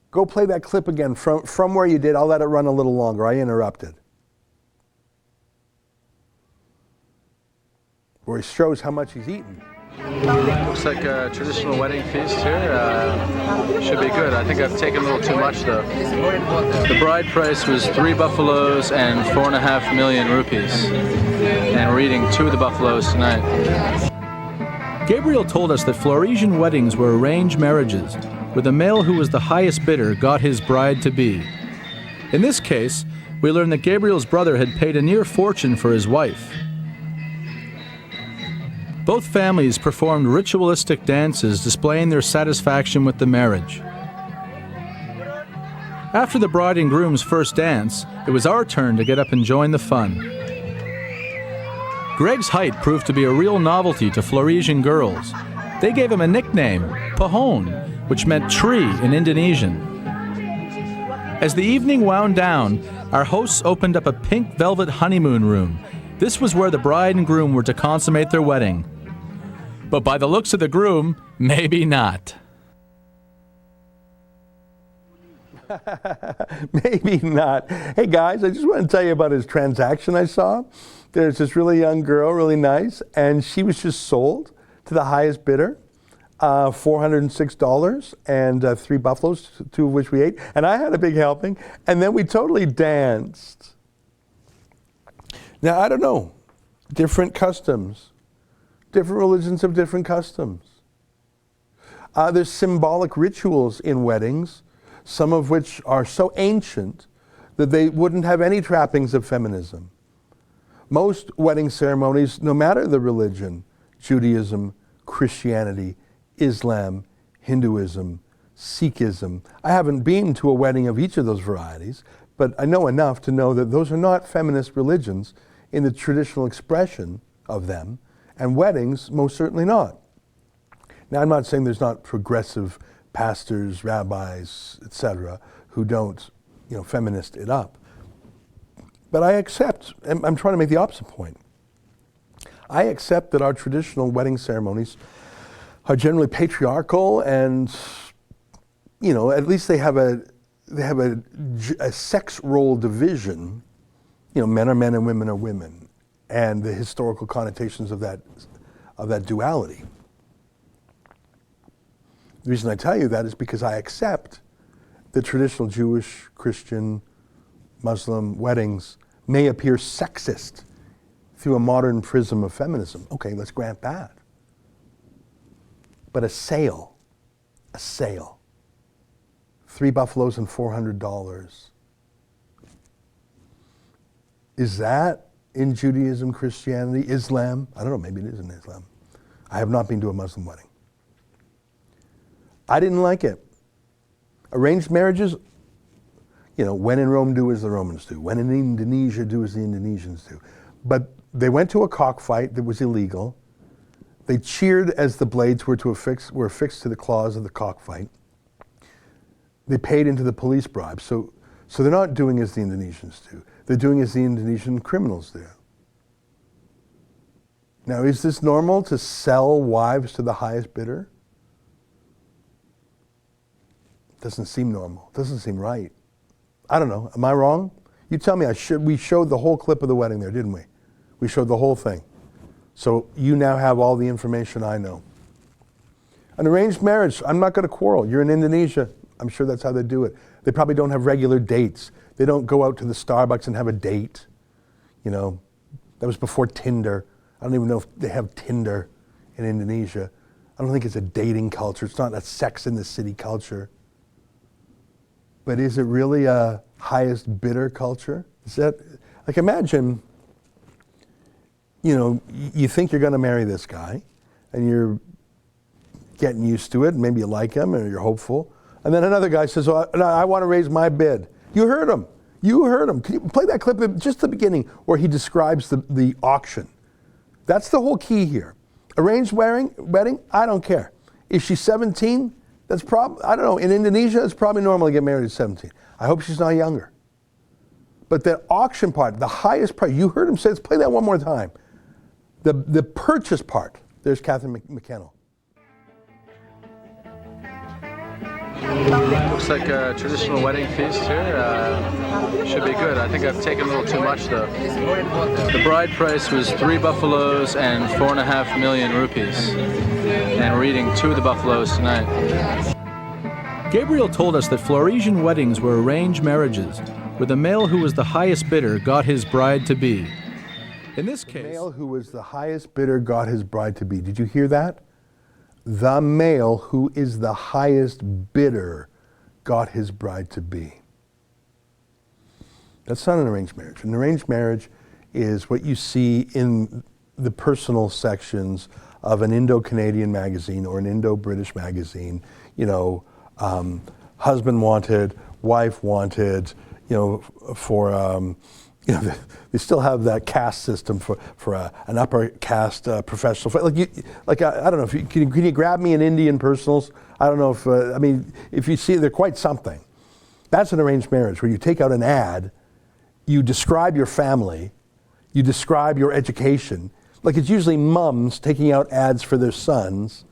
Go play that clip again from where you did. I'll let it run a little longer. I interrupted. Where he shows how much he's eaten. Looks like a traditional wedding feast here. Should be good. I think I've taken a little too much though. The bride price was 3 buffaloes and 4.5 million rupees. And we're eating 2 of the buffaloes tonight. Gabriel told us that Floresian weddings were arranged marriages, where the male who was the highest bidder got his bride-to-be. In this case, we learned that Gabriel's brother had paid a near fortune for his wife. Both families performed ritualistic dances displaying their satisfaction with the marriage. After the bride and groom's first dance, it was our turn to get up and join the fun. Greg's height proved to be a real novelty to Floresian girls. They gave him a nickname, Pohon, which meant tree in Indonesian. As the evening wound down, our hosts opened up a pink velvet honeymoon room. This was where the bride and groom were to consummate their wedding. But by the looks of the groom, maybe not. Maybe not. Hey guys, I just want to tell you about his transaction I saw. There's this really young girl, really nice, and she was just sold to the highest bidder. $406 and 3 buffaloes, 2 of which we ate. And I had a big helping. And then we totally danced. Now, I don't know. Different customs. Different religions have different customs. There's symbolic rituals in weddings, some of which are so ancient that they wouldn't have any trappings of feminism. Most wedding ceremonies, no matter the religion, Judaism, Christianity, Islam, Hinduism, Sikhism. I haven't been to a wedding of each of those varieties, but I know enough to know that those are not feminist religions in the traditional expression of them, and weddings most certainly not. Now, I'm not saying there's not progressive pastors, rabbis, etc., who don't, feminist it up. But I accept, and I'm trying to make the opposite point. I accept that our traditional wedding ceremonies are generally patriarchal, and at least they have a sex role division. Men are men and women are women, and the historical connotations of that duality. The reason I tell you that is because I accept that traditional Jewish, Christian, Muslim weddings may appear sexist through a modern prism of feminism. Okay, let's grant that. But a sale, 3 buffaloes and $400. Is that in Judaism, Christianity, Islam? I don't know, maybe it is in Islam. I have not been to a Muslim wedding. I didn't like it. Arranged marriages, when in Rome, do as the Romans do. When in Indonesia, do as the Indonesians do. But they went to a cockfight that was illegal. They cheered as the blades were affixed to the claws of the cockfight. They paid into the police bribe. So they're not doing as the Indonesians do. They're doing as the Indonesian criminals do. Now, is this normal to sell wives to the highest bidder? Doesn't seem normal. Doesn't seem right. I don't know. Am I wrong? You tell me. We showed the whole clip of the wedding there, didn't we? We showed the whole thing. So you now have all the information I know. An arranged marriage, I'm not going to quarrel. You're in Indonesia. I'm sure that's how they do it. They probably don't have regular dates. They don't go out to the Starbucks and have a date. That was before Tinder. I don't even know if they have Tinder in Indonesia. I don't think it's a dating culture. It's not a Sex in the City culture. But is it really a highest bidder culture? Is that, imagine, you think you're going to marry this guy, and you're getting used to it, maybe you like him, or you're hopeful, and then another guy says, "Oh, no, I want to raise my bid." You heard him. Can you play that clip at just the beginning where he describes the auction? That's the whole key here. Arranged wedding, I don't care. If she's 17, that's probably, I don't know, in Indonesia, it's probably normal to get married at 17. I hope she's not younger. But the auction part, the highest price, you heard him say, let's play that one more time. The purchase part, there's Catherine McKennel. Looks like a traditional wedding feast here. Should be good. I think I've taken a little too much though. The bride price was 3 buffaloes and 4.5 million rupees. And we're eating 2 of the buffaloes tonight. Gabriel told us that Floresian weddings were arranged marriages, where the male who was the highest bidder got his bride-to-be. In this case, the male who was the highest bidder got his bride-to-be. Did you hear that? The male who is the highest bidder got his bride-to-be. That's not an arranged marriage. An arranged marriage is what you see in the personal sections of an Indo-Canadian magazine or an Indo-British magazine. Husband wanted, wife wanted, they still have that caste system for an upper caste professional. I don't know. Can you grab me an Indian personals? I don't know if if you see, they're quite something. That's an arranged marriage where you take out an ad, you describe your family, you describe your education. It's usually mums taking out ads for their sons,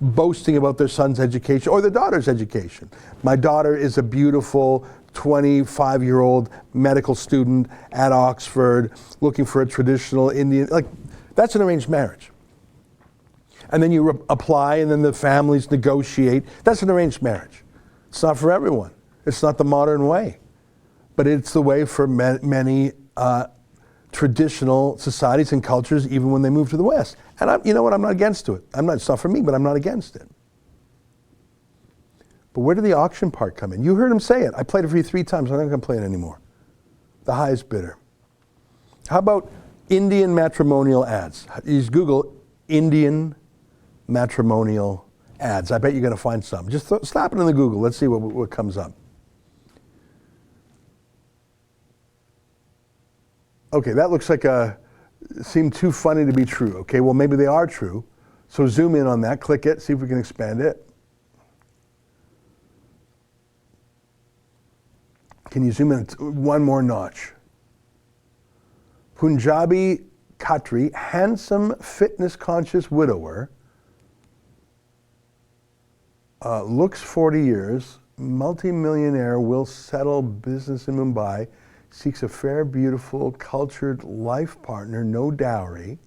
boasting about their son's education or their daughter's education. My daughter is a beautiful 25-year-old medical student at Oxford looking for a traditional Indian, that's an arranged marriage. And then you apply and then the families negotiate. That's an arranged marriage. It's not for everyone. It's not the modern way. But it's the way for many traditional societies and cultures, even when they move to the West. And you know what, I'm not against it. It's not for me, but I'm not against it. But where did the auction part come in? You heard him say it. I played it for you 3 times. I'm not going to play it anymore. The highest bidder. How about Indian matrimonial ads? You just Google Indian matrimonial ads. I bet you're going to find some. Just slap it in the Google. Let's see what comes up. Okay, that looks like seemed too funny to be true. Okay, well maybe they are true. So zoom in on that, click it, see if we can expand it. Can you zoom in one more notch? Punjabi Khatri, handsome, fitness-conscious widower, looks 40 years, multi-millionaire, will settle business in Mumbai, seeks a fair, beautiful, cultured life partner, no dowry.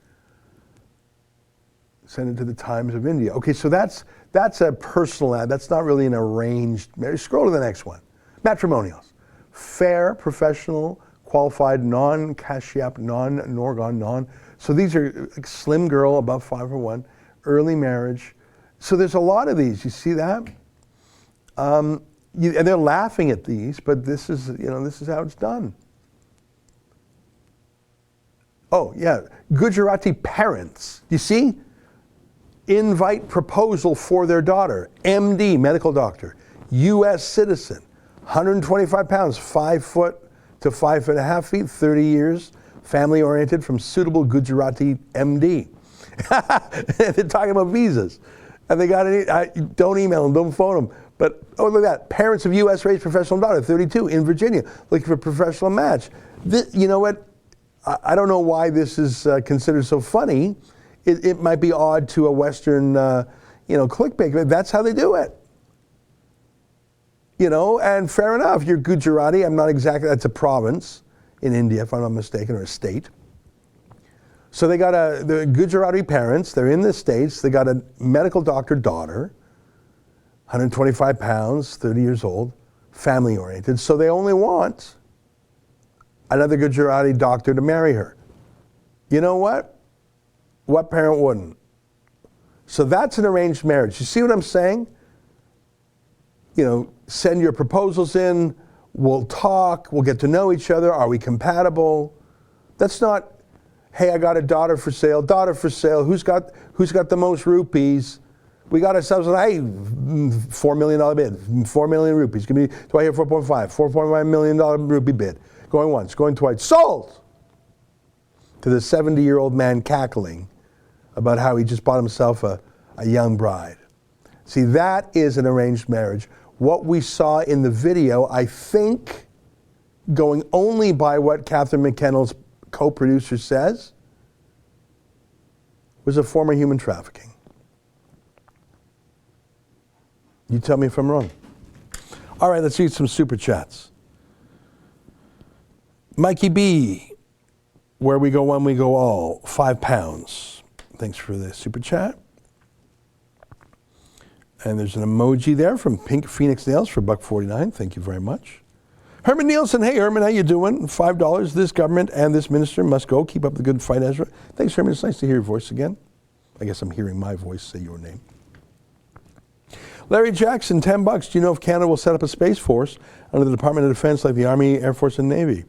Send it to the Times of India. Okay, so that's a personal ad. That's not really an arranged marriage. Scroll to the next one. Matrimonials. Fair, professional, qualified, non-Kashyap, non-Norgon, So these are slim girl, above 5'1", early marriage. So there's a lot of these. You see that? And they're laughing at these, but this is how it's done. Oh yeah, Gujarati parents. You see? Invite proposal for their daughter, MD, medical doctor, U.S. citizen, 125 pounds, 5 foot to 5.5 feet, 30 years, family oriented from suitable Gujarati MD. They're talking about visas. And they got don't email them, don't phone them. But, oh, look at that. Parents of U.S. raised professional daughter, 32, in Virginia, looking for a professional match. You know what? I don't know why this is considered so funny. It might be odd to a Western, clickbait, but that's how they do it. And fair enough, you're Gujarati. That's a province in India, if I'm not mistaken, or a state. So they got the Gujarati parents, they're in the States, they got a medical doctor daughter, 125 pounds, 30 years old, family oriented. So they only want another Gujarati doctor to marry her. You know what? What parent wouldn't? So that's an arranged marriage. You see what I'm saying? Send your proposals in, we'll talk, we'll get to know each other, are we compatible? That's not, hey, I got a daughter for sale, who's got the most rupees? We got ourselves $4 million bid, 4 million rupees. Give me, do I hear 4.5 million rupee bid? Going once, going twice, sold! To the 70-year-old man cackling about how he just bought himself a young bride. See, that is an arranged marriage. What we saw in the video, I think, going only by what Catherine McKennel's co-producer says, was a form of human trafficking. You tell me if I'm wrong. All right, let's read some super chats. Mikey B, where we go one, we go all, 5 pounds. Thanks for the super chat. And there's an emoji there from Pink Phoenix Nails for $1.49. Thank you very much. Herman Nielsen, hey Herman, how you doing? $5. This government and this minister must go. Keep up the good fight, Ezra. Thanks, Herman. It's nice to hear your voice again. I guess I'm hearing my voice say your name. Larry Jackson, $10. Do you know if Canada will set up a space force under the Department of Defense like the Army, Air Force, and Navy?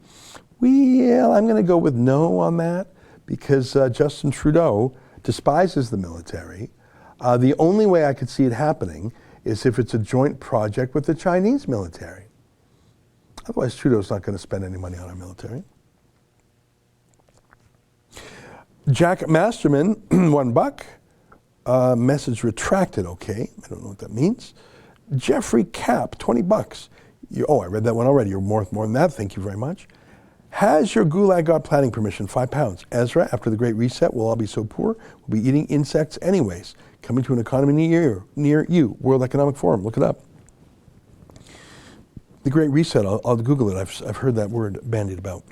Well, I'm going to go with no on that because Justin Trudeau despises the military. The only way I could see it happening is if it's a joint project with the Chinese military. Otherwise, Trudeau's not going to spend any money on our military. Jack Masterman, $1. Message retracted, okay. I don't know what that means. Jeffrey Cap, $20. I read that one already. You're more than that. Thank you very much. Has your gulag got planning permission? £5. Ezra, after the Great Reset, we'll all be so poor, we'll be eating insects anyways. Coming to an economy near you. World Economic Forum. Look it up. The Great Reset, I'll Google it. I've heard that word bandied about.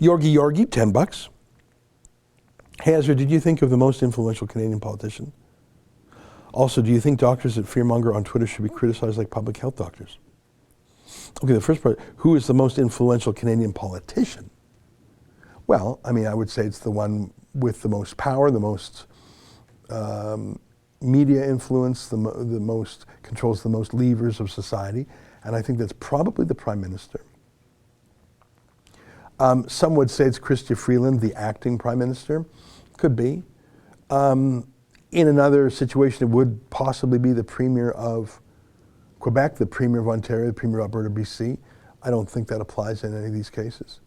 Yorgi, $10. Hey Ezra, did you think of the most influential Canadian politician? Also, do you think doctors that fearmonger on Twitter should be criticized like public health doctors? Okay, the first part, who is the most influential Canadian politician? Well, I would say it's the one with the most power, the most media influence, the most, controls the most levers of society, and I think that's probably the Prime Minister. Some would say it's Chrystia Freeland, the acting Prime Minister. Could be. In another situation, it would possibly be the Premier of Quebec, the Premier of Ontario, the Premier of Alberta, BC. I don't think that applies in any of these cases.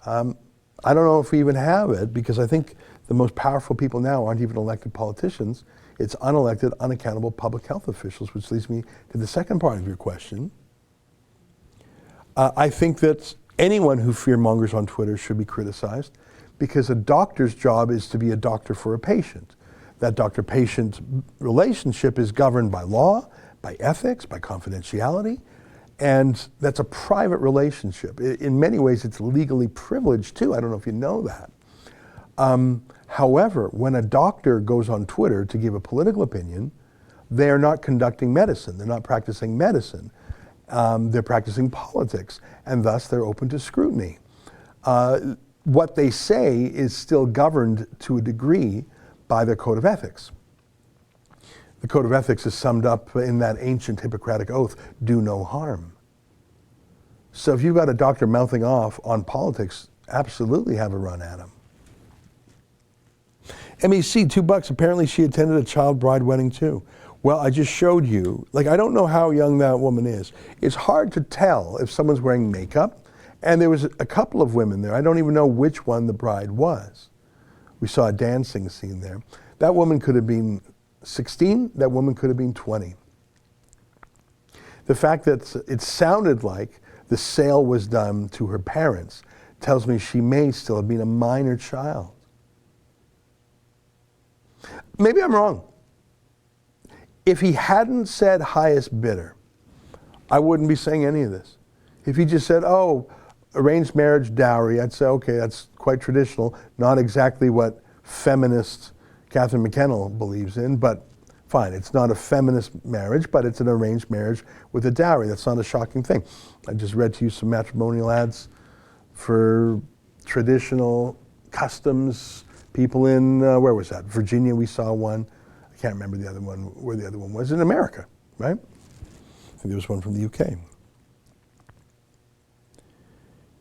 I don't know if we even have it, because I think the most powerful people now aren't even elected politicians. It's unelected, unaccountable public health officials, which leads me to the second part of your question. I think that anyone who fearmongers on Twitter should be criticized, because a doctor's job is to be a doctor for a patient. That doctor-patient relationship is governed by law, by ethics, by confidentiality, and that's a private relationship. In many ways, it's legally privileged too. I don't know if you know that. However, when a doctor goes on Twitter to give a political opinion, they are not conducting medicine. They're not practicing medicine. They're practicing politics, and thus they're open to scrutiny. What they say is still governed to a degree by their code of ethics. The code of ethics is summed up in that ancient Hippocratic oath, do no harm. So if you've got a doctor mouthing off on politics, absolutely have a run at him. MEC, $2. Apparently she attended a child bride wedding too. Well, I just showed you, like, I don't know how young that woman is. It's hard to tell if someone's wearing makeup. And there was a couple of women there. I don't even know which one the bride was. We saw a dancing scene there. That woman could have been 16. That woman could have been 20. The fact that it sounded like the sale was done to her parents tells me she may still have been a minor child. Maybe I'm wrong. If he hadn't said highest bidder, I wouldn't be saying any of this. If he just said, oh, arranged marriage dowry, I'd say, okay, that's quite traditional, not exactly what feminist Catherine McKennel believes in, but fine, it's not a feminist marriage, but it's an arranged marriage with a dowry. That's not a shocking thing. I just read to you some matrimonial ads for traditional customs. People in, where was that? Virginia, we saw one. I can't remember the other one, where the other one was. In America, right? I think there was one from the UK.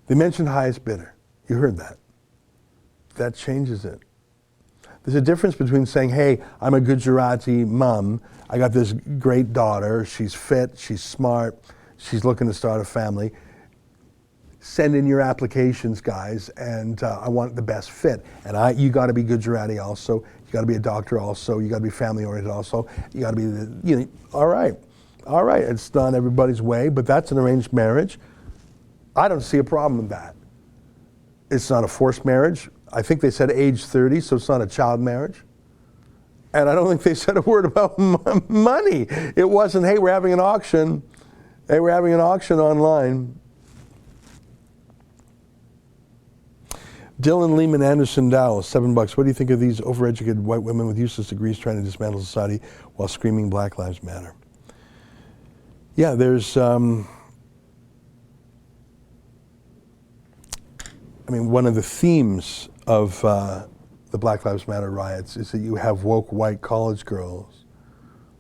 They mentioned highest bidder. You heard that. That changes it. There's a difference between saying, hey, I'm a Gujarati mom. I got this great daughter. She's fit. She's smart. She's looking to start a family. Send in your applications, guys, and I want the best fit. And you got to be Gujarati also. You got to be a doctor also. You got to be family-oriented also. You got to be, all right. It's not everybody's way, but that's an arranged marriage. I don't see a problem with that. It's not a forced marriage. I think they said age 30, so it's not a child marriage. And I don't think they said a word about money. It wasn't, hey, we're having an auction. Hey, we're having an auction online. Dylan Lehman Anderson Dallas, $7. What do you think of these overeducated white women with useless degrees trying to dismantle society while screaming Black Lives Matter? Yeah, there's... one of the themes of the Black Lives Matter riots is that you have woke white college girls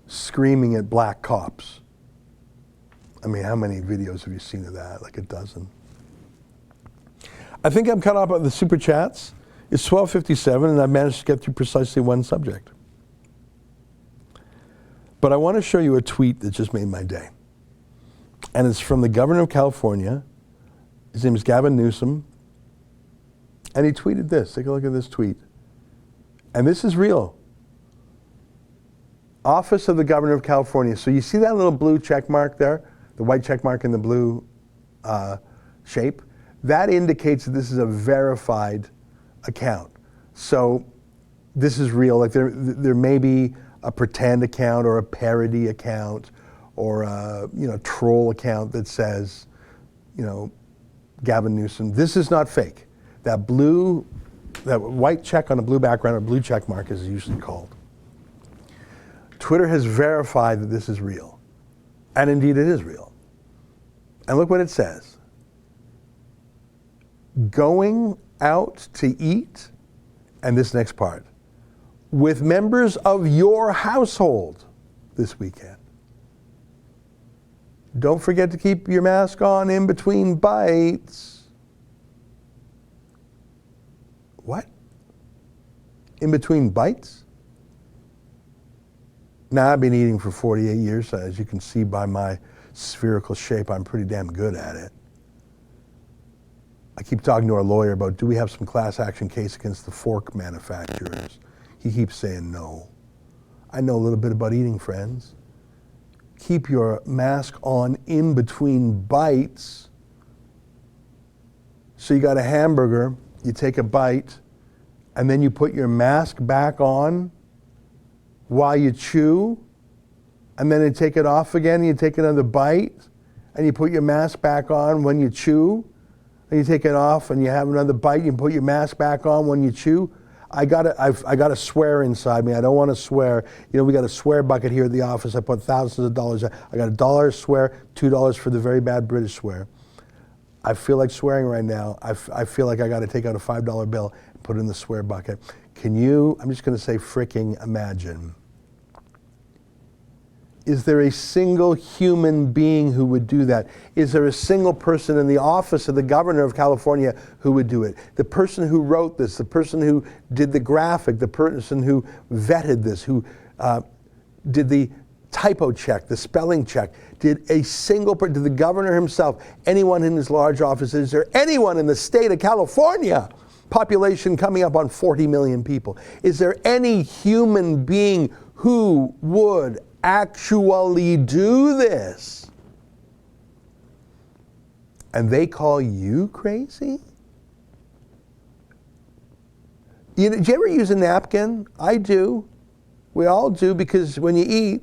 screaming at black cops. How many videos have you seen of that? Like a dozen. I think I'm caught up on the super chats. It's 12:57 and I've managed to get through precisely one subject. But I want to show you a tweet that just made my day. And it's from the governor of California. His name is Gavin Newsom. And he tweeted this. Take a look at this tweet. And this is real. Office of the Governor of California. So you see that little blue check mark there? The white check mark in the blue shape? That indicates that this is a verified account. So this is real. Like there may be a pretend account or a parody account or a troll account that says, Gavin Newsom. This is not fake. That white check on a blue background, or blue check mark as it's usually called. Twitter has verified that this is real. And indeed it is real. And look what it says. Going out to eat, and this next part, with members of your household this weekend. Don't forget to keep your mask on in between bites. What? In between bites? Now, I've been eating for 48 years. So as you can see by my spherical shape, I'm pretty damn good at it. I keep talking to our lawyer about, do we have some class action case against the fork manufacturers? He keeps saying no. I know a little bit about eating, friends. Keep your mask on in between bites. So you got a hamburger, you take a bite, and then you put your mask back on while you chew, and then you take it off again, and you take another bite, and you put your mask back on when you chew, and you take it off, and you have another bite, you put your mask back on when you chew. I got a swear inside me. I don't want to swear. We got a swear bucket here at the office. I put thousands of dollars. I got $1 swear, $2 for the very bad British swear. I feel like swearing right now. I feel like I got to take out a $5 bill and put it in the swear bucket. Can you, I'm just going to say fricking imagine. Is there a single human being who would do that? Is there a single person in the office of the governor of California who would do it? The person who wrote this, the person who did the graphic, the person who vetted this, who did the typo check, the spelling check. Did a single person, did the governor himself, anyone in his large office, is there anyone in the state of California, population coming up on 40 million people, is there any human being who would actually do this? And they call you crazy? Do you ever use a napkin? I do. We all do, because when you eat,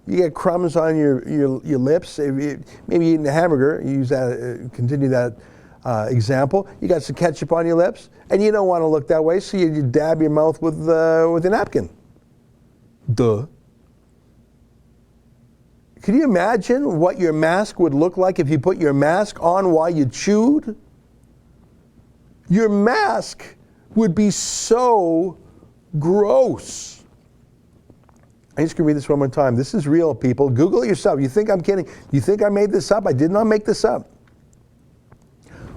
you get crumbs on your lips. Maybe eating a hamburger, you use that, continue that example. You got some ketchup on your lips, and you don't want to look that way, so you dab your mouth with a napkin. Duh. Can you imagine what your mask would look like if you put your mask on while you chewed? Your mask would be so gross. I'm just going to read this one more time. This is real, people. Google it yourself. You think I'm kidding? You think I made this up? I did not make this up.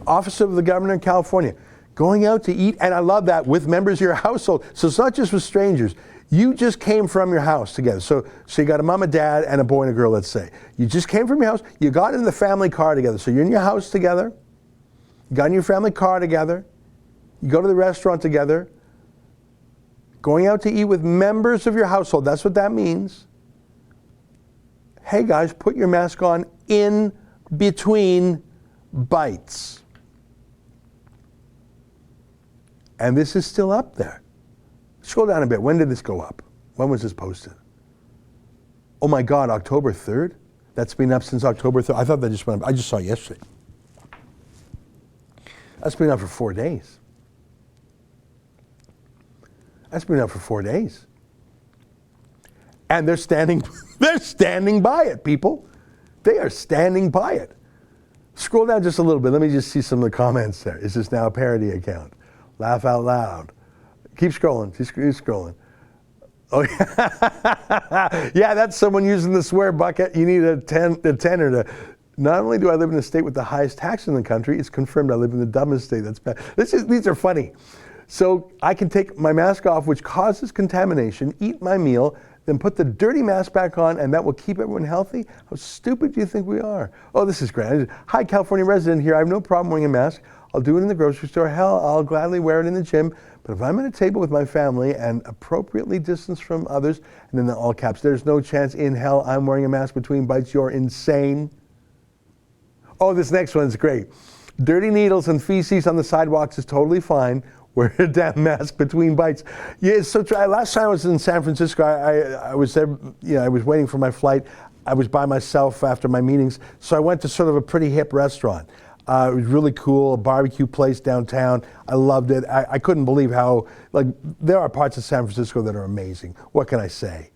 Office of the Governor in California. Going out to eat, and I love that, with members of your household. So it's not just with strangers. You just came from your house together. So you got a mom and dad and a boy and a girl, let's say. You just came from your house. You got in the family car together. So you're in your house together. You got in your family car together. You go to the restaurant together. Going out to eat with members of your household. That's what that means. Hey guys, put your mask on in between bites. And this is still up there. Scroll down a bit. When did this go up? When was this posted? Oh my God, October 3rd? That's been up since October 3rd. I thought that just went up. I just saw it yesterday. That's been up for 4 days. That's been up for 4 days. And they're standing by it, people. They are standing by it. Scroll down just a little bit. Let me just see some of the comments there. Is this now a parody account? Laugh out loud. Keep scrolling. Keep scrolling. Oh yeah. Yeah, that's someone using the swear bucket. You need a tenor to. Not only do I live in the state with the highest tax in the country, it's confirmed I live in the dumbest state. That's bad. These are funny. So I can take my mask off, which causes contamination, eat my meal, then put the dirty mask back on, and that will keep everyone healthy? How stupid do you think we are? Oh, this is great. Hi, California resident here. I have no problem wearing a mask. I'll do it in the grocery store. Hell, I'll gladly wear it in the gym. But if I'm at a table with my family and appropriately distanced from others, and then the all caps, there's no chance in hell I'm wearing a mask between bites. You're insane. Oh, this next one's great. Dirty needles and feces on the sidewalks is totally fine. Wear a damn mask between bites. Yeah, it's so true. Last time I was in San Francisco, I was there, I was waiting for my flight. I was by myself after my meetings, so I went to sort of a pretty hip restaurant. It was really cool, a barbecue place downtown. I loved it. I couldn't believe how, there are parts of San Francisco that are amazing. What can I say?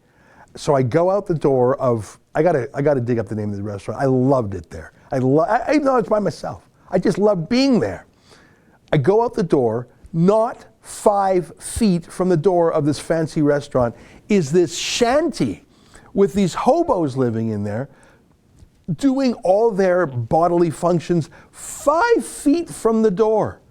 So I go out the door of, I gotta dig up the name of the restaurant. I loved it there. I know it's by myself. I just loved being there. I go out the door, not 5 feet from the door of this fancy restaurant is this shanty with these hobos living in there, doing all their bodily functions 5 feet from the door.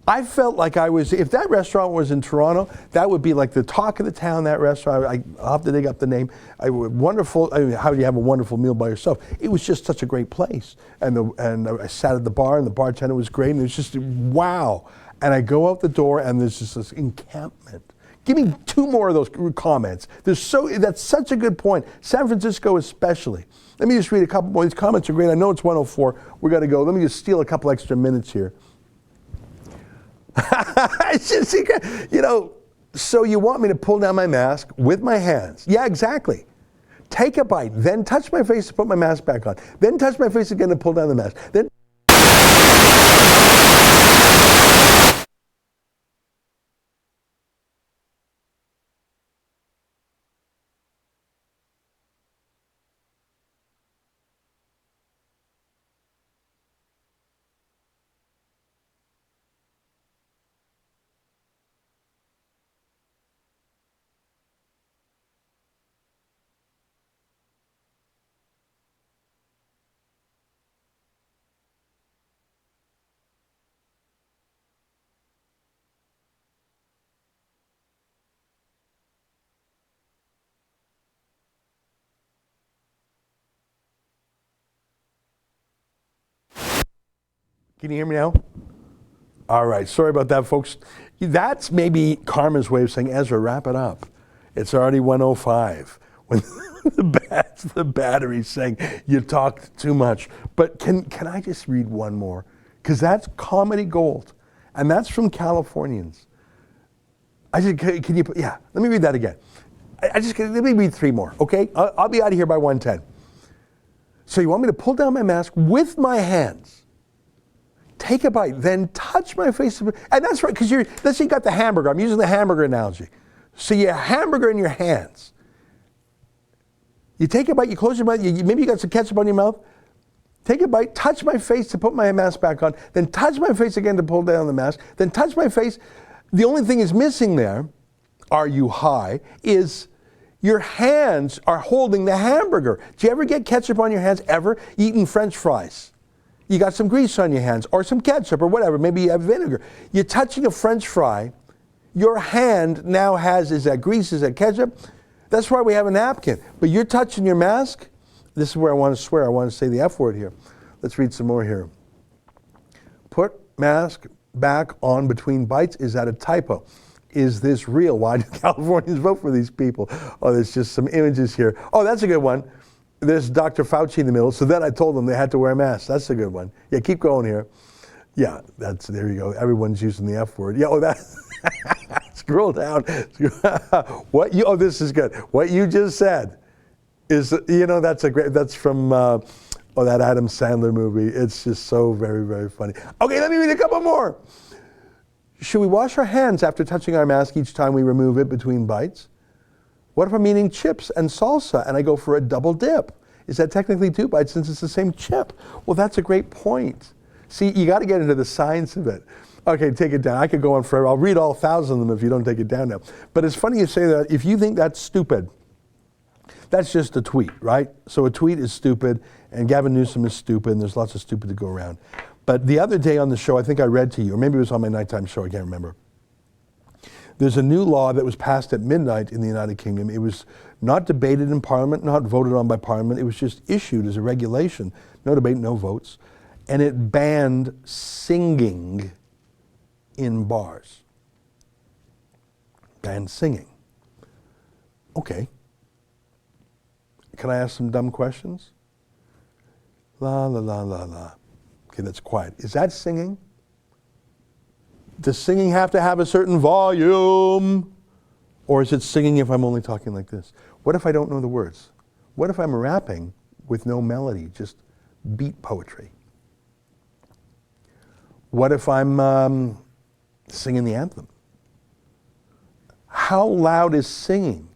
I felt like if that restaurant was in Toronto, that would be like the talk of the town, that restaurant. I'll have to dig up the name. Wonderful. I mean, how do you have a wonderful meal by yourself? It was just such a great place. And I sat at the bar, and the bartender was great, and it was just, wow. And I go out the door, and there's just this encampment. Give me 2 more of those comments. That's such a good point. San Francisco especially. Let me just read a couple more. These comments are great. I know it's 1:04. We got to go. Let me just steal a couple extra minutes here. So you want me to pull down my mask with my hands? Yeah, exactly. Take a bite, then touch my face to put my mask back on. Then touch my face again to pull down the mask. Then Can you hear me now? All right. Sorry about that, folks. That's maybe karma's way of saying, Ezra, wrap it up. It's already 1:05. When the battery's saying you talked too much. But can I just read one more? Because that's comedy gold. And that's from Californians. I said, can you, yeah, let me read that again. Let me read 3 more, okay? I'll be out of here by 1:10. So you want me to pull down my mask with my hands, take a bite, then touch my face. And that's right, because let's say you got the hamburger. I'm using the hamburger analogy. So you have hamburger in your hands. You take a bite, you close your mouth, maybe you got some ketchup on your mouth. Take a bite, touch my face to put my mask back on, then touch my face again to pull down the mask, then touch my face. The only thing is missing there, are you high, is your hands are holding the hamburger. Do you ever get ketchup on your hands, ever? Eating French fries. You got some grease on your hands, or some ketchup, or whatever, maybe you have vinegar. You're touching a French fry, your hand now is that grease, is that ketchup? That's why we have a napkin. But you're touching your mask. This is where I want to swear. I want to say the F word here. Let's read some more here. Put mask back on between bites. Is that a typo? Is this real? Why do Californians vote for these people? Oh, there's just some images here. Oh, that's a good one. There's Dr. Fauci in the middle. So then I told them they had to wear masks. That's a good one. Yeah, keep going here. Yeah, there you go. Everyone's using the F word. Yeah, oh, that. Scroll down. Oh, this is good. What you just said is, that's from that Adam Sandler movie. It's just so very, very funny. Okay, let me read a couple more. Should we wash our hands after touching our mask each time we remove it between bites? What if I'm eating chips and salsa and I go for a double dip? Is that technically 2 bites since it's the same chip? Well, that's a great point. See, you got to get into the science of it. Okay, take it down. I could go on forever. I'll read all 1,000 of them if you don't take it down now. But it's funny you say that. If you think that's stupid, that's just a tweet, right? So a tweet is stupid, and Gavin Newsom is stupid, and there's lots of stupid to go around. But the other day on the show, I think I read to you, or maybe it was on my nighttime show, I can't remember. There's a new law that was passed at midnight in the United Kingdom. It was not debated in Parliament, not voted on by Parliament. It was just issued as a regulation. No debate, no votes. And it banned singing in bars. Banned singing. Okay. Can I ask some dumb questions? La, la, la, la, la. Okay, that's quiet. Is that singing? Does singing have to have a certain volume? Or is it singing if I'm only talking like this? What if I don't know the words? What if I'm rapping with no melody, just beat poetry? What if I'm singing the anthem? How loud is singing?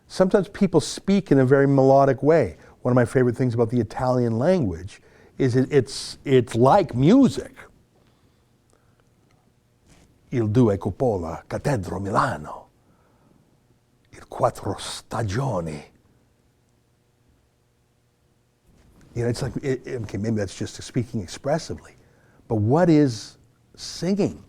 Sometimes people speak in a very melodic way. One of my favorite things about the Italian language is it's like music. Il due cupola, Cathedro Milano, il quattro stagioni. It's like, okay, maybe that's just speaking expressively. But what is singing?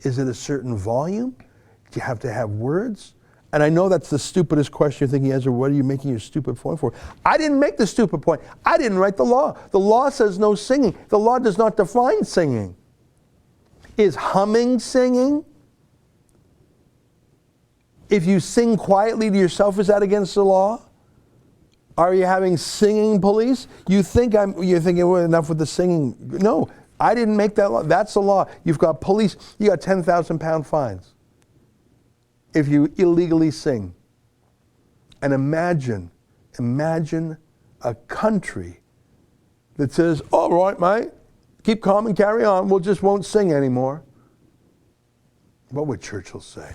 Is it a certain volume? Do you have to have words? And I know that's the stupidest question. You're thinking, Ezra, what are you making your stupid point for? I didn't make the stupid point. I didn't write the law. The law says no singing. The law does not define singing. Is humming singing? If you sing quietly to yourself, is that against the law? Are you having singing police? You're thinking, well, enough with the singing. No, I didn't make that law. That's the law. You've got police. You got 10,000 pound fines if you illegally sing. And imagine a country that says, all right, mate, keep calm and carry on. We'll just won't sing anymore. What would Churchill say?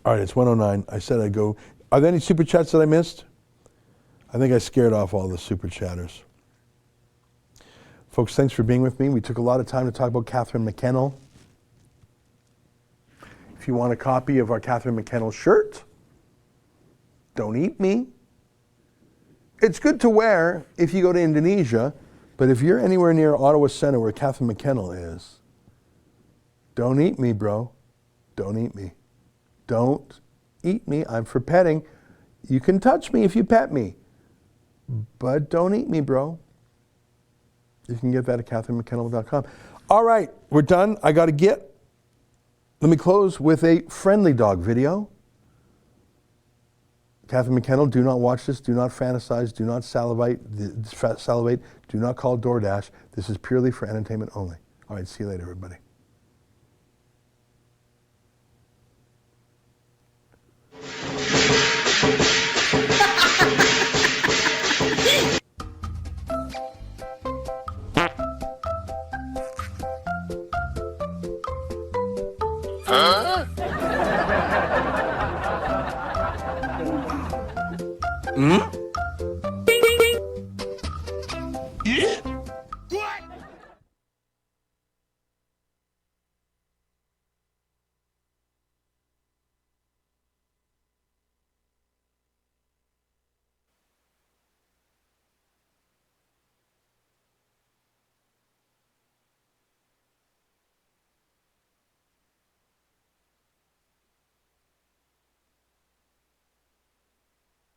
All right, it's 1:09. I said I'd go. Are there any super chats that I missed? I think I scared off all the super chatters. Folks, thanks for being with me. We took a lot of time to talk about Catherine McKennel. If you want a copy of our Catherine McKennel shirt, don't eat me. It's good to wear if you go to Indonesia, but if you're anywhere near Ottawa Centre where Catherine McKennel is, don't eat me, bro. Don't eat me. Don't eat me. I'm for petting. You can touch me if you pet me, but don't eat me, bro. You can get that at catherinemcKennel.com. All right, we're done. I got to get. Let me close with a friendly dog video. Catherine McKennel, do not watch this. Do not fantasize. Do not salivate. Do not call DoorDash. This is purely for entertainment only. All right, see you later, everybody.